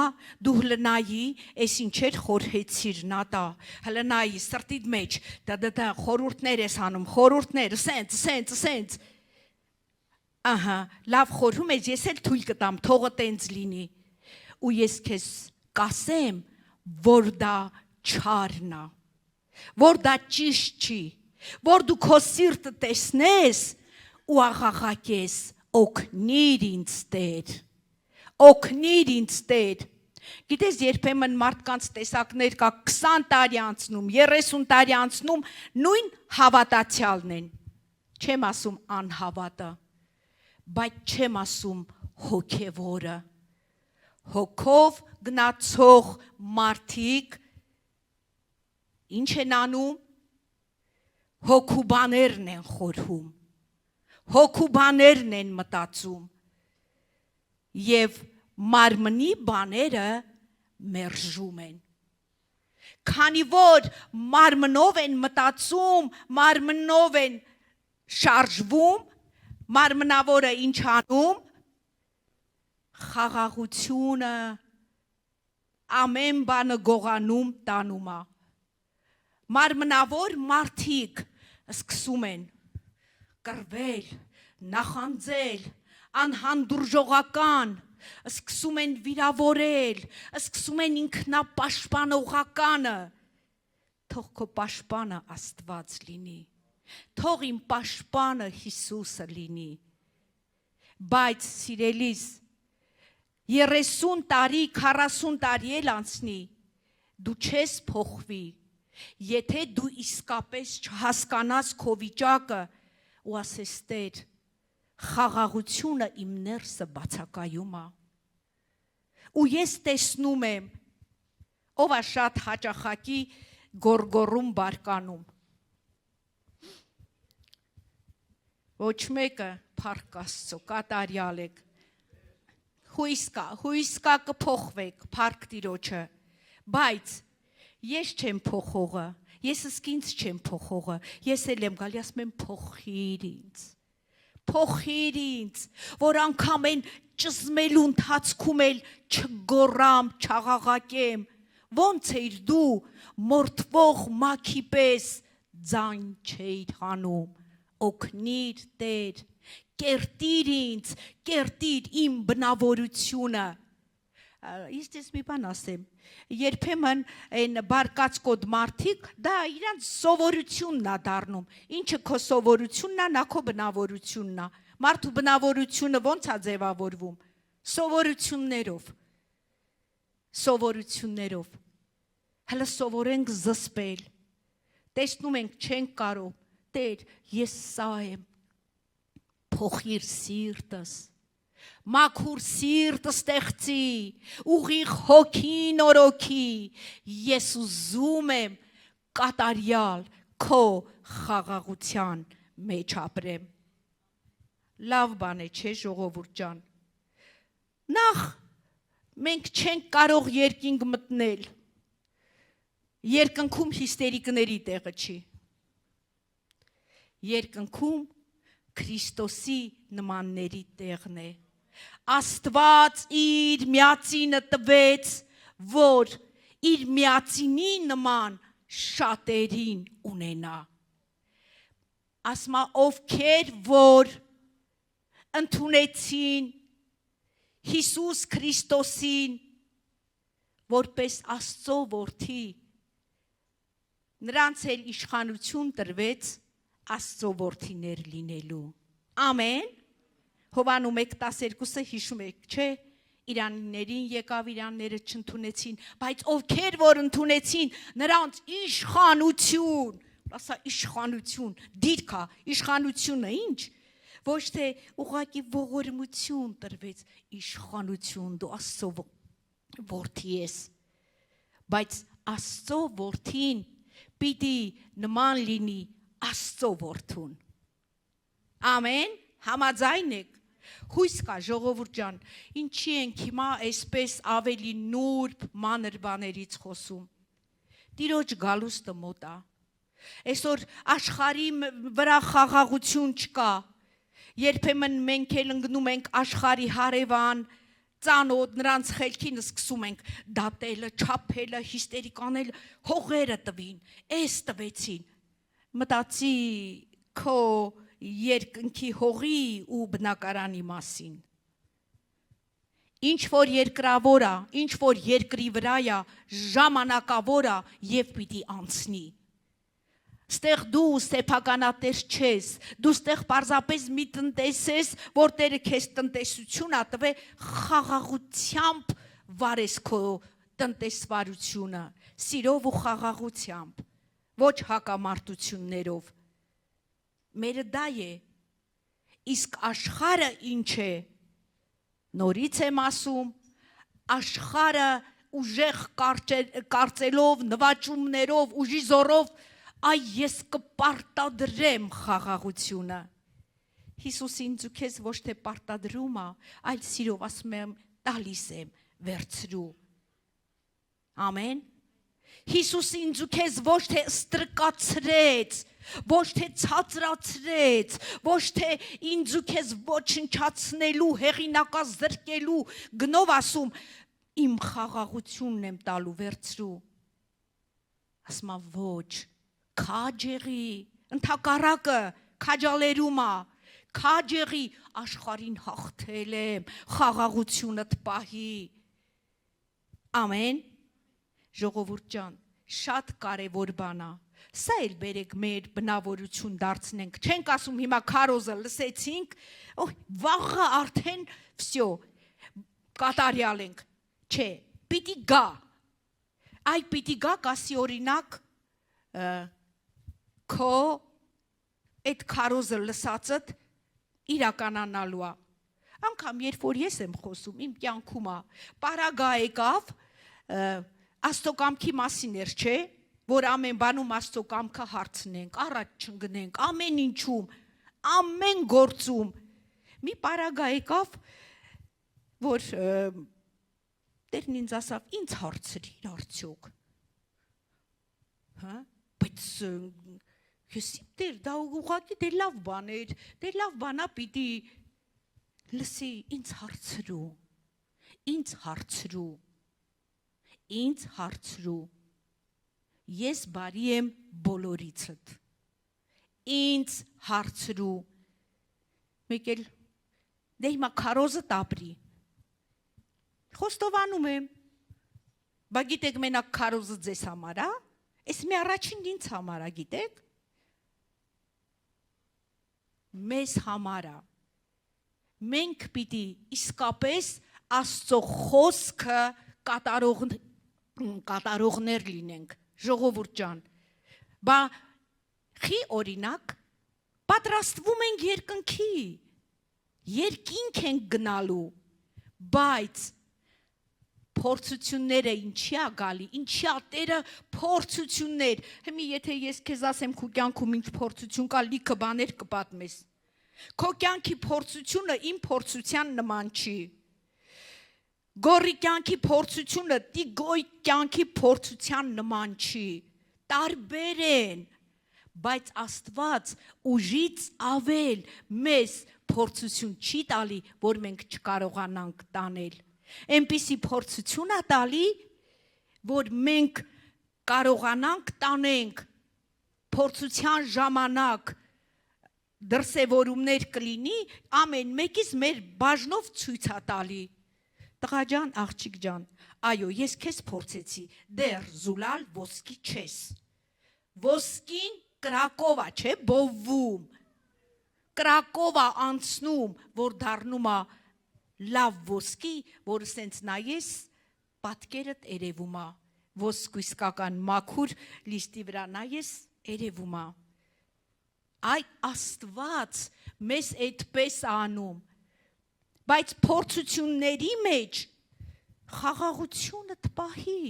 դու հլնայի, ես ինչեր խորհեցիր նատա, հլնայի սրտիդ մեջ, դա խորհուրդներ ես անում, խորհուրդներ, սենց, ահա, լավ խորհում ես, ես էլ թույլ կտամ, թողը տենց լինի, ու ես քեզ կասեմ, որ դա չարն է, որ դա ճիշտ չի, որ դու քո սիրտը տեսնես ու աղաղակես, օգնիր ինձ Տեր, օգնիր ինձ Տեր, գիտես երբեմն մարդկանց տեսակներ կա 20 տարի անցնում, 30 տարի անցնում, նույն հավատացյալն են, չեմ ասում անհավատը, բայց չեմ ասում հոգևորը, հոգով գնացող մարդիկ, ինչ են անում, հոգուբաներն են խորհում, հոգուբաներն են մտածում և մարմնի բաները մերժում են, քանի որ մարմնով են մտածում, մարմնով են շարժվում, մարմնավորը ինչ անում, խաղաղությունը, ամեն բանը գողանում տանում է, մարմնավոր մարդիկ սկսում են կռվել, նախանձել, անհանդուրժողական, սկսում են վիրավորել, սկսում են ինքնապաշտպանողականը, թող քո պաշտպանը Աստված լինի, թող իմ պաշտպանը Հիսուսը լինի, բայց սիրելիս, 30 տարի, 40 տարի էլ անցնի, դու չես փոխվի, եթե դու իսկապես չհասկանաս քո վիճակը ու ասես Տեր, խաղաղությունը իմ ներսը բացակայում է, ու ես տեսնում եմ, ով է շատ հաճախակի գորգորում բարկանում, ոչ մեկը փառք Աստծո, կատարյալ եք, հույս կա կփոխվեք, փառք Տիրոջը, բայց ես չեմ փոխողը, ես ինձ չեմ փոխողը, ես էլ եմ գալի, ասում եմ փոխիր ինձ, որ անգամ են ճզմելու ընթացքում էլ չգորամ, չաղաղակեմ, ոնց էիր դու մորթվող մաքի պես ձայն չէիր հանում, օգնիր Տեր, կերտիր ինձ, կերտիր իմ բնավորությունը, Իսկ ես մի բան ասեմ, երբեմն այն բարկած կոդ մարդիկ, դա իրանց սովորությունն է դառնում, ինչը քո սովորությունն է, նա քո բնավորությունն է, մարդու բնավորությունը ոնց է ձևավորվում, սովորություններով, հələ սովորենք զսպել, տեսնում ենք չենք կարող, Տեր, ես սա եմ, փոխիր սիրտս, մաքուր սիրտ ստեղծի, ուղիղ հոգին օրոքի, ես ուզում եմ կատարյալ քո խաղաղության մեջ ապրեմ։ Լավ բան է, չէ՞ ժողովուրդ ջան։ Նախ մենք չենք կարող երկինք մտնել։ Երկնքում հիստերիկների տեղը չի։ Երկնքում Քրիստոսի նմանների տեղն է։ Աստված իր միածինը տվեց, որ իր միածինի նման շատերին ունենա։ Ասմա ովքեր որ ընդունեցին Հիսուս Քրիստոսին որպես Աստծո որդի, նրանց էլ իշխանություն տրվեց Աստծո որդիներ լինելու։ Ամեն։ Հովանու 1:12-ը հիշում եք, չէ՞, իրանիներին եկավ, իրանները չընդունեցին, բայց ովքեր որ ընդունեցին, նրանց իշխանություն, ասա իշխանություն, դիրքա, իշխանությունը ինչ, ոչ թե ուղղակի ողորմություն տրվեց, իշխանություն, դու Աստծո որդի ես, բայց Աստծո որդին պիտի նման լինի Աստծո որդուն։ Ամեն, համաձայն եք։ Հույս կա ժողովուրդ ջան, ինչի ենք հիմա այսպես ավելի նուրբ մանր բաներից խոսում։ Տիրոջ գալուստը մոտ է։ Այսօր աշխարհի վրա խաղաղություն չկա։ Երբեմն մենք էլ ընկնում ենք աշխարհի հարևան, ծանոթ նրանց խելքին սկսում ենք դատելը, չափելը, հիստերիկանել, հողերը տվին, էս տվեցին։ Մտածի քո երկնքի հողի ու բնակարանի մասին։ Ինչ որ երկրավոր է, ինչ որ երկրի վրա է, ժամանակավոր է եւ պիտի անցնի։ Ստեղ դու սեփականատես չես, դու ստեղ պարզապես մի տնտես ես, որ Տերը քեզ տնտեսություն ա տվել, խաղաղությամբ վարես քո տնտեսվարությունը, սիրով ու խաղաղությամբ, ոչ հակամարտություններով։ Մերը դա է, իսկ աշխարհը ինչ է, նորից եմ ասում, աշխարհը ուժեղ կարծելով, նվաճումներով, ուժի զորով, այ ես կպարտադրեմ խաղաղությունը։ Հիսուս ինձ ու քեզ ոչ թե պարտադրում է, այլ սիրով ասում եմ, տալիս եմ, վերցրու։ Ամեն։ Հիսուս ինձ ու քեզ ոչ թե ստրկացրեց, ոչ թե ցածրացրեց, ոչ թե ինձ ու քեզ ոչնչացնելու, հեղինակազրկելու գնով ասում, իմ խաղաղությունն եմ տալու, վերցրու։ Ասում է ոչ, քաջեղի, ընդհակառակը քաջալերում է, քաջեղի աշխարհին հաղթել եմ, խաղաղությունդ պահի։ Ամեն։ Ժողովուրդ ջան, շատ կարևոր բան է։ Սա էլ բերեք մեր բնավորություն դարձնենք։ Չենք ասում հիմա քարոզը լսեցինք, վաղը արդեն վсё, կատարյալ ենք։ Չէ, պիտի գա։ Այ պիտի գա կասի օրինակ քո այդ քարոզը լսածդ իրականանալու է։ Անկամ երբ որ ես եմ խոսում, իմ կյանքում է, պարագա եկավ, Աստծո կամքի մասին էր, չէ, որ ամեն բանում Աստծո կամքը հարցնենք, առաջ չընկնենք, ամեն ինչում, ամեն գործում։ Մի պարագա եկավ, որ Տերն ինձ ասավ, ինձ հարցրիր արդյոք։ Հա, բայց ես Տեր, դա ուղղակի դե լավ բան էր, դե լավ բանա պիտի լսի, ինձ հարցրու, ես բարի եմ բոլորիցդ, ինձ հարցրու, մեկ էլ, դե հիմա քարոզը տապրի, Խոստովանում եմ։ Բա գիտեք մենակ քարոզը ձեզ համար, հա? Էս մի առաջին ինձ համար է, գիտեք։ Մեզ համար է։ Մենք պիտի իսկապես Աստծո խոսքը կատարողներ լինենք, ժողովուրդ ջան։ Բա խի օրինակ պատրաստվում ենք երկինք ենք գնալու, բայց փորձությունները ինչի է գալի, ինչի է Տերը փորձություններ։ Հիմա եթե ես քեզ ասեմ քո կյանքում ինչ փորձություն կա, լիքը բաներ կպատմես։ Քո կյանքի փորձությունը իմ փորձության նման չի։ Գորի կյանքի փորձությունը Տիգոյ կյանքի փորձության նման չի։ Տարբեր են, բայց Աստված ուժից ավել մեզ փորձություն չի տալի, որ մենք չկարողանանք տանել։ Այնպիսի փորձություն է տալի, որ մենք կարողանանք տանենք փորձության ժամանակ դրսևորումներ կլինի, ամեն մեկից մեր բաժնով ցույց է տալի։ Տղա ջան, աղջիկ ջան, այո, ես քեզ փորձեցի, դեռ զուլալ ոսկի չես։ Ոսկին կրակով է, չէ, բովում։ Կրակով է անցնում, որ դառնում է լավ ոսկի, որ սենց նայես, պատկերդ երևում է, ոսկու իսկական մաքուր լիստի վրա նայես, երևում է։ Այ Աստված մեզ այդպես անում, բայց փորձությունների մեջ խաղաղությունը տպահի,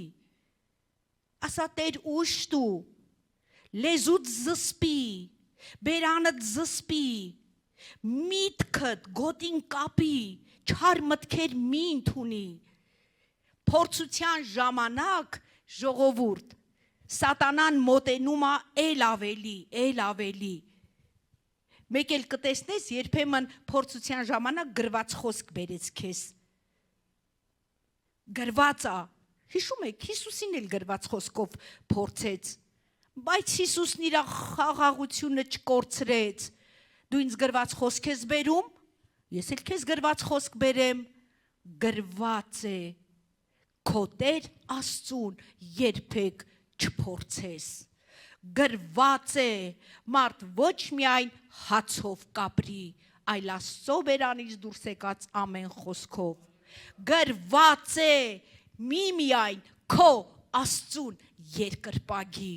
ասա Տեր ուժ տու, լեզուդ զսպի, բերանդ զսպի, միտքդ գոտին կապի, չար մտքեր մի ընդունի։ Փորձության ժամանակ ժողովուրդ սատանան մոտենում է էլ ավելի։ Մեկ էլ կտեսնես երբեմն փորձության ժամանակ գրված խոսք բերեց քեզ։ Գրված է, հիշում եք, Հիսուսին էլ գրված խոսքով փորձեց, բայց Հիսուսն իր խաղաղությունը չկորցրեց։ Դու ինձ գրված խոսք ես բերում, ես էլ քեզ գրված խոսք բերեմ, գրված է, քո Տեր Աստծուն երբեք չփորձես։ Գրված է, մարդ ոչ միայն հացով կապրի, այլ Աստծո բերանից դուրս եկած ամեն խոսքով։ Գրված է, միայն քո Աստծուն երկրպագի,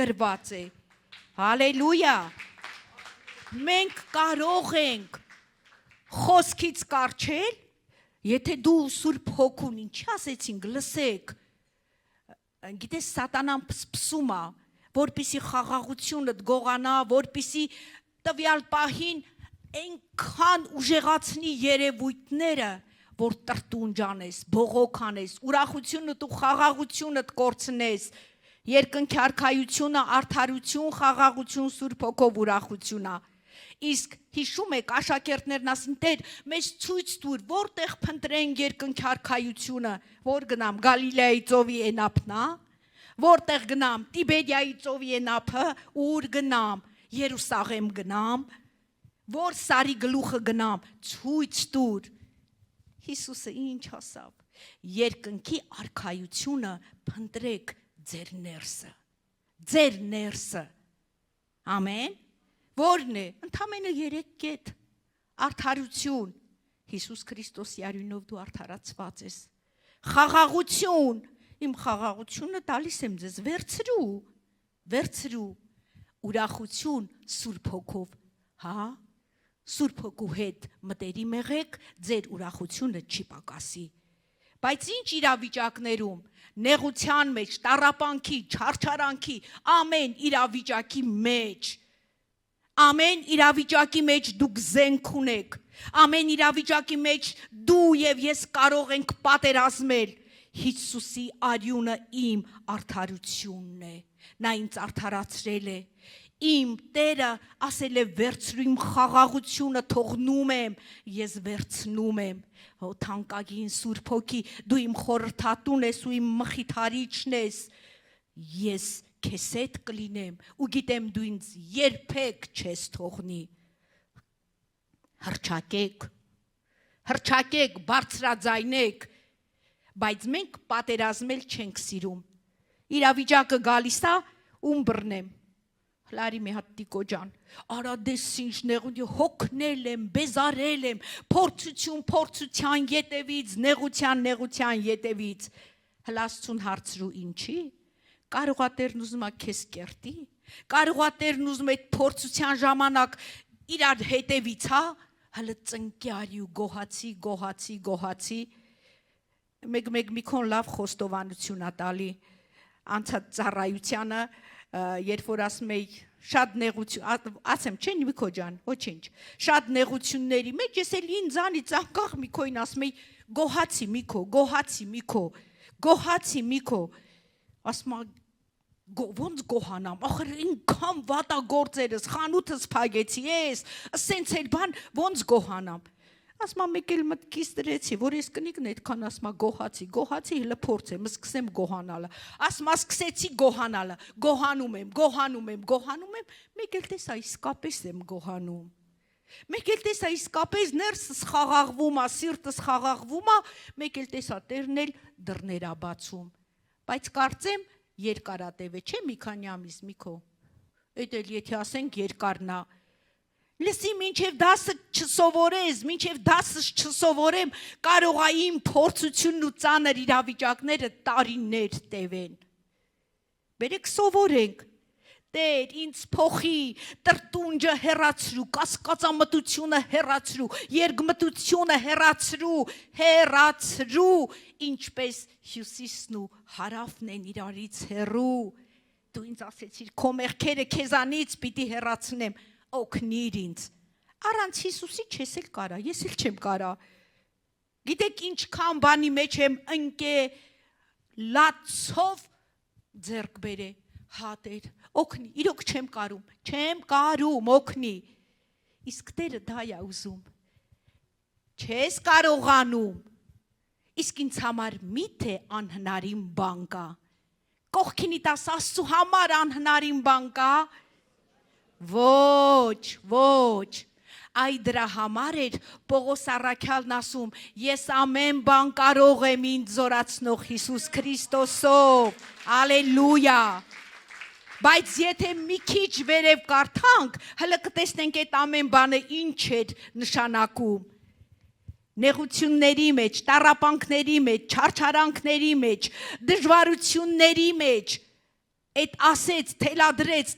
գրված է։ Հալելույա։ Մենք կարող ենք խոսքից կառչել, եթե դու Սուրբ Հոգուն ինչ ասեցինք, լսեք, գիտես սատանան փսփսում է, որպիսի խաղաղությունը գողանա, որպիսի տվյալ պահին այնքան ուժեղացնի երևույթները, որ տրտունջանես, բողոքանես, ուրախությունդ ու խաղաղությունդ կորցնես, երկնքի արքայությունը, արդարություն, խաղաղություն, Սուրբ Հոգով ուրախություն է։ Իսկ հիշում եք աշակերտներն ասին Տեր, մեզ ցույց տուր, որտեղ փնտրենք երկնքի արքայությունը, որ գնամ Գալիլեայի ծովի էնափն, որտեղ գնամ Տիբերիայի ծովի էնափը, ուր գնամ, Երուսաղեմ գնամ, որ Սարի գլուխը գնամ, ցույց տուր։ Հիսուսը ինչ ասավ, երկնքի արքայությունը փնտրեք ձեր ներսը, ամեն, որն է, ընդամենը 3 կետ, արդարություն, Հիսուս Քրիստոսի արյունով դու արդարացված ես, խաղաղություն, իմ խաղաղությունը տալիս եմ ձեզ, վերցրու, ուրախություն Սուրբ Հոգով, հա, Սուրբ Հոգու հետ մտերիմ եղեք, ձեր ուրախությունը չի պակասի, բայց ինչ իրավիճակներում, նեղության մեջ, տառապանքի, չարչարանքի, ամեն իրավիճակի մեջ դուք զենք ունեք, ամեն իրավիճակի մեջ դու և ես կարող ենք պատերազմել, Հիսուսի արյունը իմ արդարությունն է, նա ինձ արդարացրել է, իմ Տերը ասել է վերցրու իմ խաղաղությունը թողնում եմ, ես վերցնում եմ, թանկագին Սուրբ Հոգի, դու իմ խորհրդատուն ես ու իմ մխիթարիչն ես, ես քեզ հետ կլինեմ ու գիտեմ դու ինձ երբեք չես թողնի, հռչակեք, բարձրաձայնեք, բայց մենք պատերազմել չենք սիրում։ Իրավիճակը գալիս է, ում բռնեմ։ Հլարի մի հատ տիկո ջան, արա դες ինչ նեղություն, հոգնել եմ, բեզարել եմ, փորձության ետևից, նեղության ետևից։ Հլաստուն հարցրու ինչի։ Կարող է Տերն ուզում է քեզ կերտի, կարող է Տերն ուզում է այդ փորձության ժամանակ իրար հետևից, հա, հələ ծնկյարի ու գոհացի։ Մեկ մի քոն լավ խոստովանություն ա տալի անցած ծառայությանը, երբ որ ասում էի շատ նեղություն, ասեմ, չէ՞ Նիկո ջան, ոչինչ։ Շատ նեղությունների մեջ ես էլ ինձանից անկախ Միկոին ասում էի գոհացի Միկո։ Ասում ա ոնց գոհանամ, ախր ինքան վատա գործերս, խանութս փակեցի, ասենց էլ բան, ոնց գոհանամ։ Ասում ա մեկ էլ մտքից դրեցի, որ ես կնիկն այդքան ասում ա գոհացի, հələ փորձեմ, սկսեմ գոհանալը։ Ասում ա սկսեցի գոհանալը, գոհանում եմ, մեկ էլ տեսա իսկապես եմ գոհանում։ Մեկ էլ տեսա իսկապես ներսս խաղաղվում ա, սիրտս խաղաղվում ա, մեկ էլ տեսա Տերն էլ դռներ ա բացում։ Բայց կարծեմ երկարատև է, չէ՞ մի քանի ամիս Միկո։ Էդ էլ եթե ասենք երկարն ա։ Լսի, մինչև դասը չսովորես, մինչև դասս չսովորեմ, կարող ա իմ փորձությունն ու ծանր իրավիճակները տարիներ տևեն։ Բերեք սովորենք։ Տեր, ինձ փոխի, տրտունջը հեռացրու, կասկածամտությունը հեռացրու, երգմտությունը հեռացրու, ինչպես հյուսիսն ու հարավն են իրարից հեռու։ Դու ինձ ասեցիր, քո մեղքերը քեզանից պիտի հեռացնեմ, օգնիր ինձ։ Առանց Հիսուսի չես էլ կարա, ես էլ չեմ կարա։ Գիտեք ինչքան բանի մեջ եմ ընկե լացով ձեռք բերե, հա Տեր, օգնի, իրոք չեմ կարում, օգնի։ Իսկ Տերը դա է ուզում։ Չես կարողանում։ Իսկ ինձ համար միթե անհնարին բան կա։ Կողքինիդ Աստծու համար անհնարին բան կա։ Ոչ, այ դրա համար էր Պողոս առաքյալն ասում, ես ամեն բան կարող եմ ինձ զորացնող Հիսուս Քրիստոսով, ալելույա, բայց եթե մի քիչ վերև կարդանք, հələ կտեսնենք այդ ամեն բանը ինչ էր նշանակում, նեղությունների մեջ, տառապանքների մեջ, չարչարանքների մեջ, դժվարությունների մեջ, այդ ասեց, թելադրեց,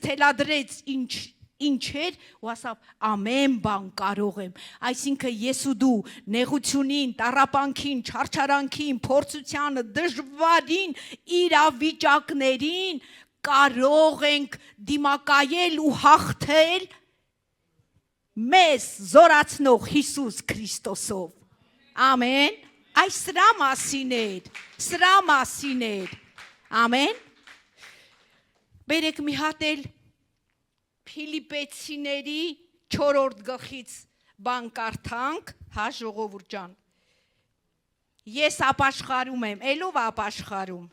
ինչ էր, ու ասավ, ամեն բան կարող եմ, այսինքն ես ու դու նեղությունին, տառապանքին, չարչարանքին, փորձությանը, դժվարին իրավիճակներին կարող ենք դիմակայել ու հաղթել մեզ զորացնող Հիսուս Քրիստոսով, ամեն, այս սրա մասին էր, ամեն, բերեք մի հատ էլ Փիլիպեցիների 4-րդ գլխից բան կարդանք, հա ժողովուրդ ջան։ Ես ապաշխարում եմ, ելով ապաշխարում։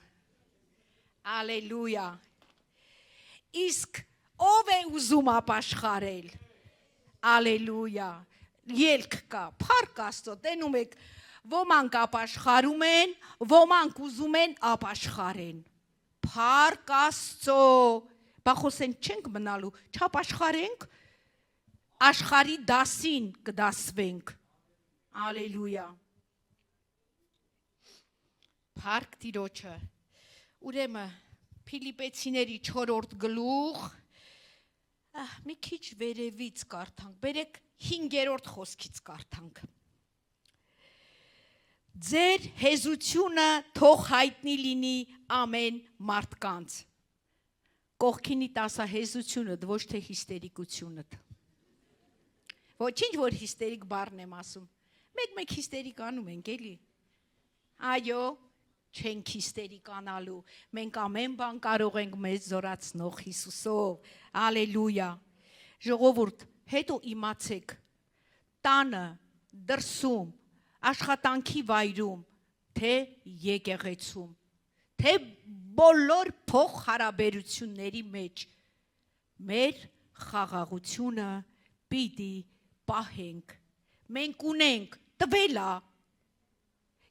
Ալելույա։ Իսկ ով է ուզում ապաշխարել։ Ալելույա։ Ելք կա, փառք Աստծո, տենում եք, ոմանք ապաշխարում են, ոմանք ուզում են ապաշխարեն։ Փառք Աստծո։ Բա խոսենք չենք մնալու, չապաշխարենք, աշխարի դասին կդասվենք, ալելույա, փառք Տիրոջը, ուրեմն Փիլիպեցիների 4-րդ գլուխ, մի քիչ վերևից կարդանք, բերեք 5-րդ խոսքից կարդանք, ձեր հեզությունը թող հայտնի լինի ամեն մարդկանց, կողքինի տասահեզությունը, ոչ թե հիստերիկությունըդ։ Ոչինչ, որ հիստերիկ բառն եմ ասում։ Մեկ հիստերիկ անում ենք, էլի։ Այո, չենք հիստերիկանալու։ Մենք ամեն բան կարող ենք մեզ զորացնող Հիսուսով։ Ալելույա։ Ժողովուրդ, հետո իմացեք, տանը, դրսում, աշխատանքի վայրում, թե եկեղեցում, թե բոլոր փոխհարաբերությունների մեջ մեր խաղաղությունը պիտի պահենք։ Մենք ունենք տվելա։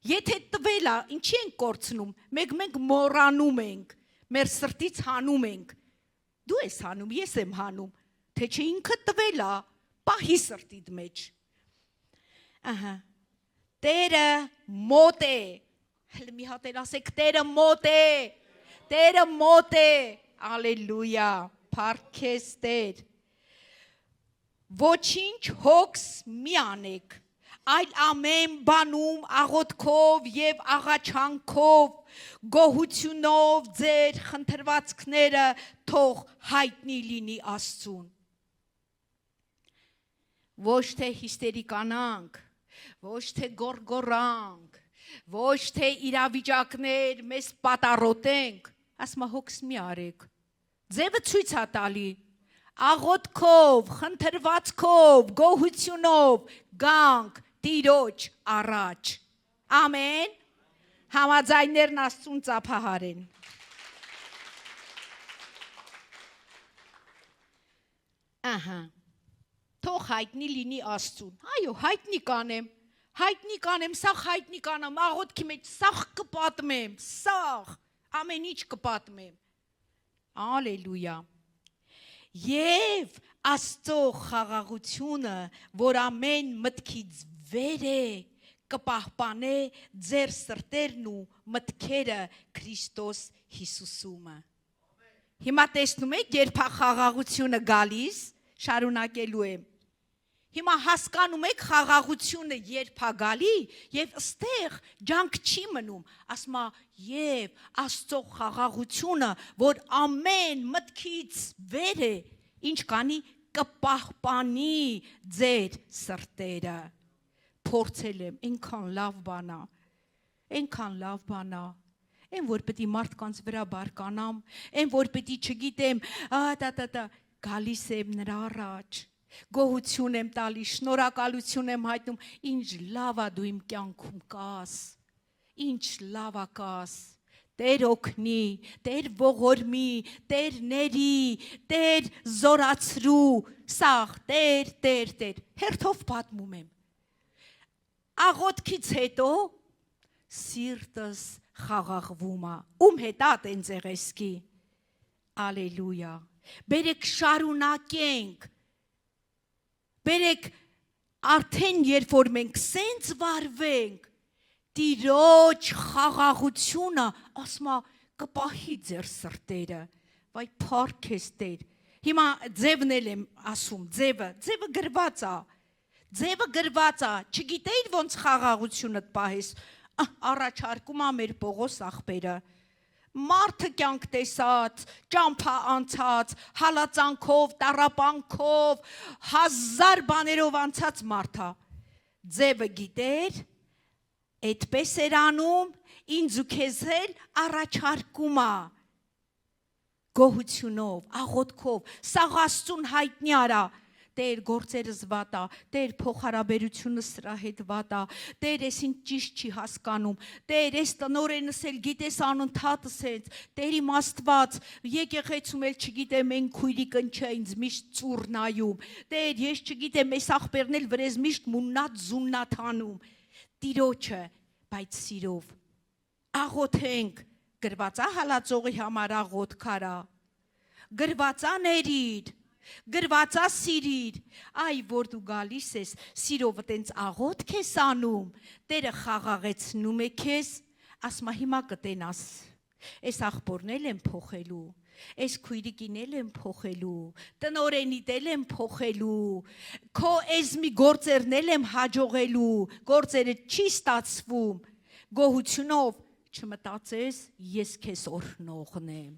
Եթե տվել է, ինչի ենք կորցնում։ Մենք մոռանում ենք, մեր սրտից հանում ենք։ Դու ես հանում, ես եմ հանում, թե չէ ինքը տվել է, պահի սրտիդ մեջ։ Ահա։ Տերը մոտ է։ Հələ մի հատ էլ ասեք, Տերը մոտ է։ Տերը մոտ է։ Ալելույա։ Փառքես Տեր։ Ոչինչ հոգս մի անեք, այլ ամեն բանում աղոթքով եւ աղաչանքով գոհությունով ձեր խնդրվածքները թող հայտնի լինի Աստծուն։ Ոչ թե հիստերիկանանք, ոչ թե գորգորանք, ոչ թե իրավիճակներ մեզ պատառոտենք, ասма հոգս մի արեք։ Ձևը ցույց է տալի աղոթքով, խնդրվածքով, գոհությունով գանք Տիրոջ առաջ։ Ամեն։ Համաձայններն Աստծուն ծափահարեն։ Ահա։ Թող հայտնի լինի Աստծուն։ Այո, հայտնի կանեմ, սաղ հայտնի կանամ, աղոթքի մեջ սաղ կպատմեմ, սաղ, ամեն ինչ կպատմեմ։ Ալելույա։ Եվ Աստծո խաղաղությունը, որ ամեն մտքից վեր է, կպահպանե ձեր սրտերն ու մտքերը Քրիստոս Հիսուսումը։ Հիմա տեսնում եք, երբ խաղաղությունը գալիս, շարունակելու եմ։ Հիմա հասկանում եք խաղաղությունը երբ է գալի, եւ ըստեղ ջանք չի մնում, ասма եւ Աստծո խաղաղությունը, որ ամեն մտքից վեր է, ինչ կանի կպահպանի ձեր սրտերը։ Փորձել եմ, այնքան լավ բան է, այն որ պետք է մարդկանց վրա բարկանամ, այն որ պետք է չգիտեմ, գալիս եմ նրա առաջ, գոհություն եմ տալիս, շնորհակալություն եմ հայտնում, ինչ լավ է դու իմ կյանքում կաս, ինչ լավ է կաս, Տեր օգնի, Տեր ողորմի, Տեր ների, Տեր զորացրու, սաղ, Տեր, հերթով պատմում եմ։ Աղոթքից հետո սիրտս խաղաղվում է, ում հետ է տենց եղեսկի, ալելույա, բերեք շարունակենք, բերեք արդեն երբ որ մենք սենց վարվենք, Տիրոջ խաղաղությունը, ասма կպահի ձեր սրտերը, վայ փառքես Տեր, հիմա ձևն էլ եմ ասում, ձևը գրված է, չգիտեիր ոնց խաղաղությունը պահես, առաջարկում է մեր Պողոս աղբերը, մարդը կյանք տեսած, ճամփա անցած, հալածանքով, տառապանքով, հազար բաներով անցած մարդա, ձևը գիտեր, այդպես էր անում, ինձ ու քեզ էլ առաջարկում է, գոհությունով, աղոթքով, սաղ Աստծուն հայտնի արա, Տեր գործերս վատ է, Տեր փոխհարաբերությունը սրա հետ վատ է, Տեր ես ինձ ճիշտ չի հասկանում, Տեր ես տնորենս էլ գիտես անընդհատս հենց, Տեր իմ Աստված, եկեղեցում էլ չգիտեմ են քույրիկն չէ ինձ միշտ ծուռ նայում, Տեր ես չգիտեմ ես աղբերն էլ վրեզ միշտ մուննատ զուննատ անում, Տիրոջը, բայց սիրով, աղոթենք, գրված է հալածողի համար աղոթքարա, գրված է ներիր, գրված է սիրիր, այ որ դու գալիս ես, սիրովը տենց աղոթք ես անում, Տերը խաղաղեցնում է քեզ, ասма հիմա կտենաս, ես աղբորն էլ եմ փոխելու, ես քույրիկին էլ եմ փոխելու, տնորենիդ էլ եմ փոխելու, քո էզմի գործերն էլ եմ հաջողելու, գործերը չի ստացվում, գոհությունով չմտածես, ես քեզ օրհնողն եմ,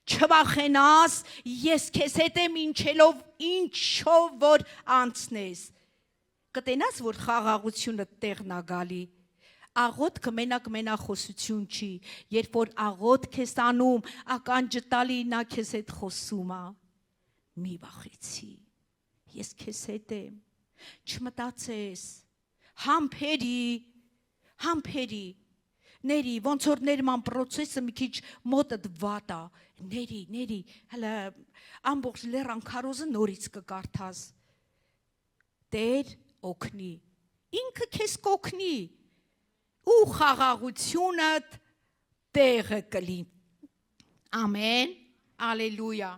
չվախենաս, ես քեզ հետ եմ ինչով որ անցնես, կտենաս, որ խաղաղությունը տեղն է գալի, աղոթքը մենակ մենախոսություն չի, երբ որ աղոթք ես անում, ականջը տալի նա քեզ հետ խոսում է, մի վախեցի, ես քեզ հետ եմ, չմտածես, համբերի, ների, ոնց որ ներման պրոցեսը մի քիչ մոտդ վատ է, ների, հələ ամբողջ լեռան քարոզը նորից կկարդաս, Տեր օգնի, ինքը քեզ կօգնի, ու խաղաղությունդ տեղը կլինի։ Ամեն, ալելույա։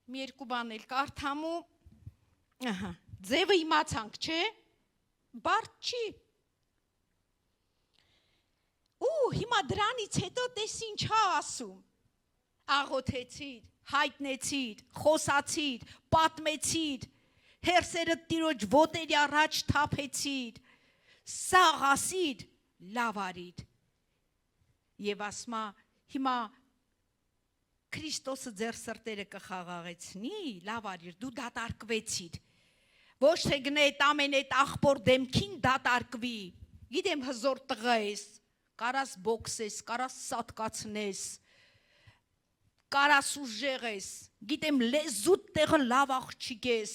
Մի երկու բան էլ կարդամ ու ձևը իմացանք, չէ, բարդ չի։ Ու հիմա դրանից հետո տես ինչ հա ասում, աղոթեցիր, հայտնեցիր, խոսացիր, պատմեցիր, հերսերդ տիրոջ ոտերի առաջ թափեցիր, սաղ ասիր, լավ արիր։ Եվ ասմա, հիմա Քրիստոսը ձեր սրտերը կխաղաղեցնի, լավ արիր, դու դատարկվեցիր, ոչ թե գնետ ամեն այդ աղբոր դեմքին դատարկվի, գիտեմ հզոր տղա ես, կարաս բոքսես, կարաս սատկացնես, կարաս ուժեղ ես, գիտեմ լեզուտ տեղը լավ աղջիկ ես,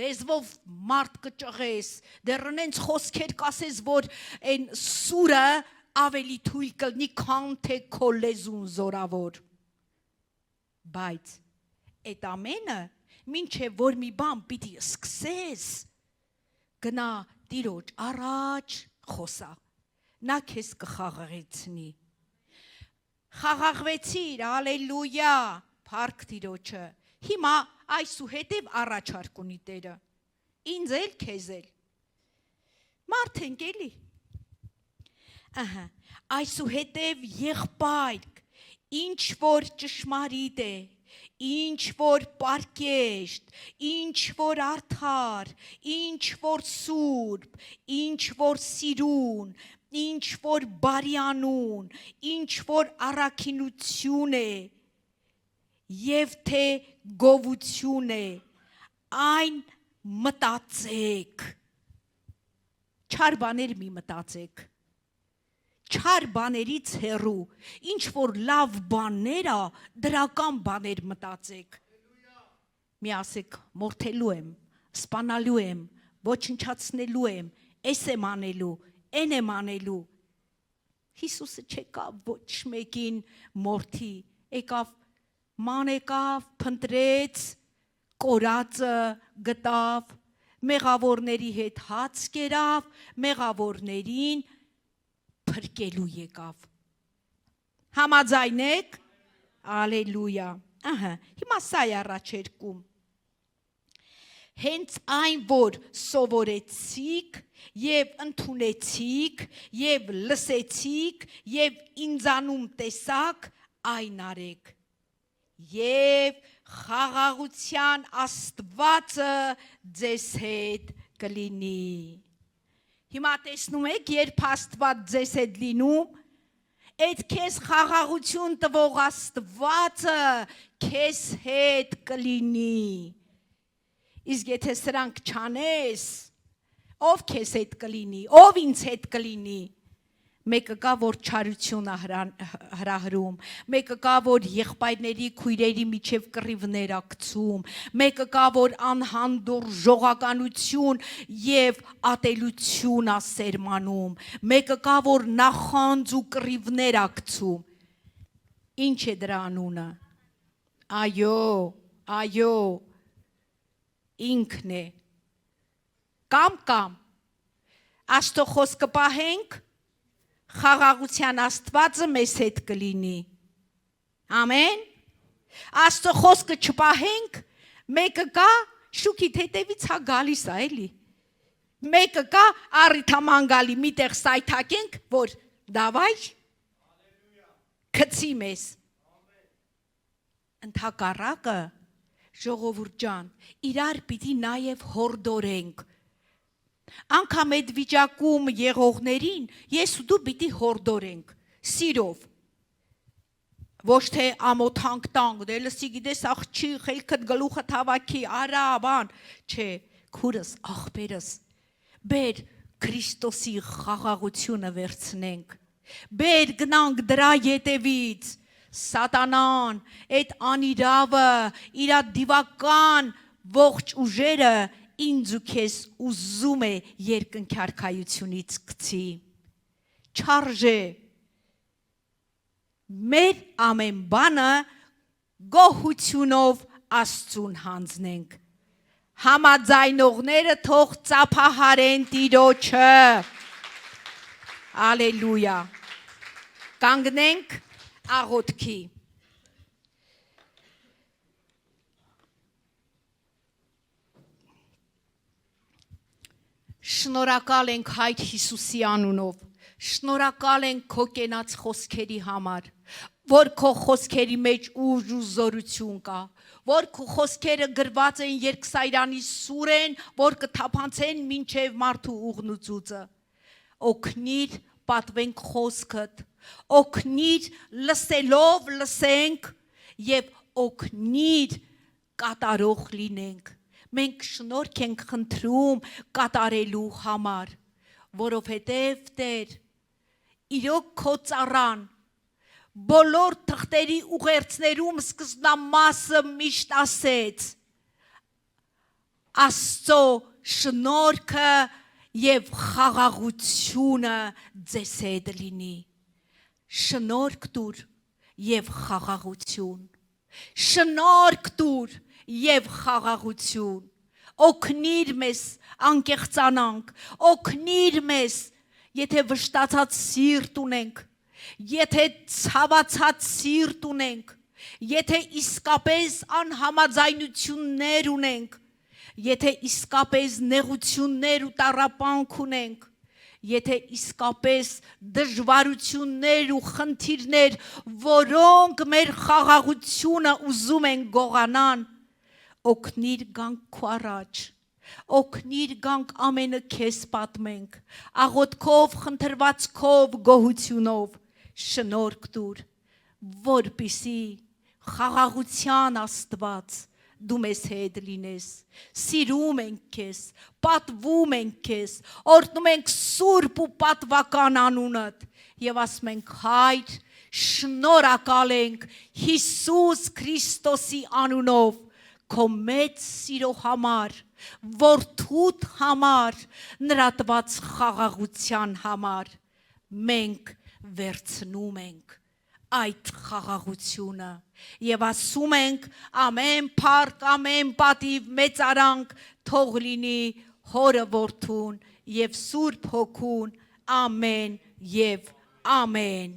լեզվով մարդ կճղես, դեռնենց խոսքեր կասես, որ են սուրը ավելի թույլ կլնի, քան թե քո լեզուն զորավոր, բայց այդ ամենը մինչև որ մի բան պիտի սկսես, գնա տիրոջ առաջ խոսա, նա քեզ կխաղաղեցնի, խաղաղվեցիր, ալելույա, փառք տիրոջը, հիմա այսուհետև առաջարկ ունի Տերը, ինձ էլ, քեզ էլ, մարդ ենք էլի, այսուհետև եղբայրք, ինչ որ ճշմարիտ է, ինչ որ պարկեշտ, ինչ որ արդար, ինչ որ սուրբ, ինչ որ սիրուն, ինչ որ բարյանուն, ինչ որ առաքինություն է, և թե գովություն է, այն մտածեք, չար բաներ մի մտածեք, չար բաներից հեռու, ինչ որ լավ բաներ ա, դրական բաներ մտածեք, մի ասեք, մորթելու եմ, սպանալու եմ, ոչնչացնելու եմ, էս եմ անելու, են եմ անելու, Հիսուսը չեկավ ոչ մեկին մորթի, եկավ, ման եկավ, փնտրեց, կորածը գտավ, մեղավորների հետ հաց կերավ, մեղավորներին փրկելու եկավ, համաձայնեք, ալելույա, հիմա սա է առաջերկում, հենց այն, որ սովորեցիք և ընդունեցիք և լսեցիք և ինձանում տեսաք, այն արեք, և խաղաղության Աստվածը ձեզ հետ կլինի, հիմա տեսնում եք, երբ Աստված ձեզ հետ լինում, այդ քեզ խաղաղություն տվող Աստվածը քեզ հետ կլինի, իսկ եթե սրանք չանես, ով քեզ հետ կլինի, ով ինձ հետ կլինի, մեկը կա, որ չարություն է հրահրում, մեկը կա, որ եղբայրների, քույրերի միջև կռիվներ ա գցում, մեկը կա, որ անհանդուր ժողականություն և ատելություն ա սերմանում, մեկը կա, որ նախանձ ու կռիվներ ա գցում, ինչ է դրա անունը, այո, ինքն է, կամ, Աստծո խոսքը պահենք, խաղաղության Աստվածը մեզ հետ կլինի, ամեն, Աստծո խոսքը չպահենք, մեկը կա, շուքիդ հետևից հա գալիս ա էլի, մեկը կա, առիթաման գալի, միտեղ սայթակենք, որ դավայ, կծի մեզ, ընդհակառակը, ժողովուրդ ջան, իրար պիտի նաև հորդորենք, անգամ այդ վիճակում եղողներին ես ու դու պիտի հորդորենք, սիրով, ոչ թե ամոթանք տանք, դե լսի գիտես աղջի, խելքդ գլուխը թավակի, արա, բան, չէ, քուրս, աղբերս, բեր Քրիստոսի խաղաղությունը վերցնենք, բեր գնանք դրա ետևից, սատանան, այդ անիրավը, իրա դիվական ողջ ուժերը ինձ ու քեզ ուզում է երկնքարքայությունից գցի, չարժե, մեր ամեն բանը գոհությունով Աստծուն հանձնենք, համաձայնողները թող ծափահարեն Տիրոջը, Ալելույա։ Կանգնենք աղոթքի։ Շնորհակալ ենք Հայր Հիսուսի անունով, շնորհակալ ենք քո կենաց խոսքերի համար, որ քո խոսքերի մեջ ուժ ու զորություն կա, որ քո խոսքերը գրված են երկսայրանի սուրեն, որ կթափանցեն մինչև մարդու ուղն ու ծուծը։ Օգնիր պատվենք խոսքդ, օգնիր լսելով լսենք եւ օգնիր կատարող լինենք։ Մենք շնորհք ենք խնդրում կատարելու համար, որովհետև Տեր, իրոք քո ծառան բոլոր թղթերի ուղերձներում սկզբնամասը միշտ ասեց. Աստծո շնորհքը եւ խաղաղությունը ձեզ հետ լինի։ Շնորհք տուր եւ խաղաղություն։ Շնորհք տուր եւ խաղաղություն, օգնիր մեզ անկեղծանանք, օգնիր մեզ, եթե վշտացած սիրտ ունենք, եթե ցավացած սիրտ ունենք, եթե իսկապես անհամաձայնություններ ունենք, եթե իսկապես նեղություններ ու տառապանք ունենք, եթե իսկապես դժվարություններ ու խնդիրներ, որոնք մեր խաղաղությունը ուզում են գողանան, օգնիր գանք քո առաջ, օգնիր գանք ամենը քեզ պատմենք, աղոթքով, խնդրվածքով, գոհությունով, շնորհք տուր, որպիսի խաղաղության Աստված դու մեզ հետ լինես, սիրում ենք քեզ, պատվում ենք քեզ, օրհնում ենք սուրբ ու պատվական անունդ եւ ասում ենք Հայր, շնորհակալ ենք Հիսուս Քրիստոսի անունով քո մեծ սիրո համար, որդուդ համար, նրա տված խաղաղության համար, մենք վերցնում ենք այդ խաղաղությունը եւ ասում ենք ամեն փառք, ամեն պատիվ, մեծարանք թող լինի Հորը Որդուն եւ Սուրբ Հոգուն, ամեն եւ ամեն։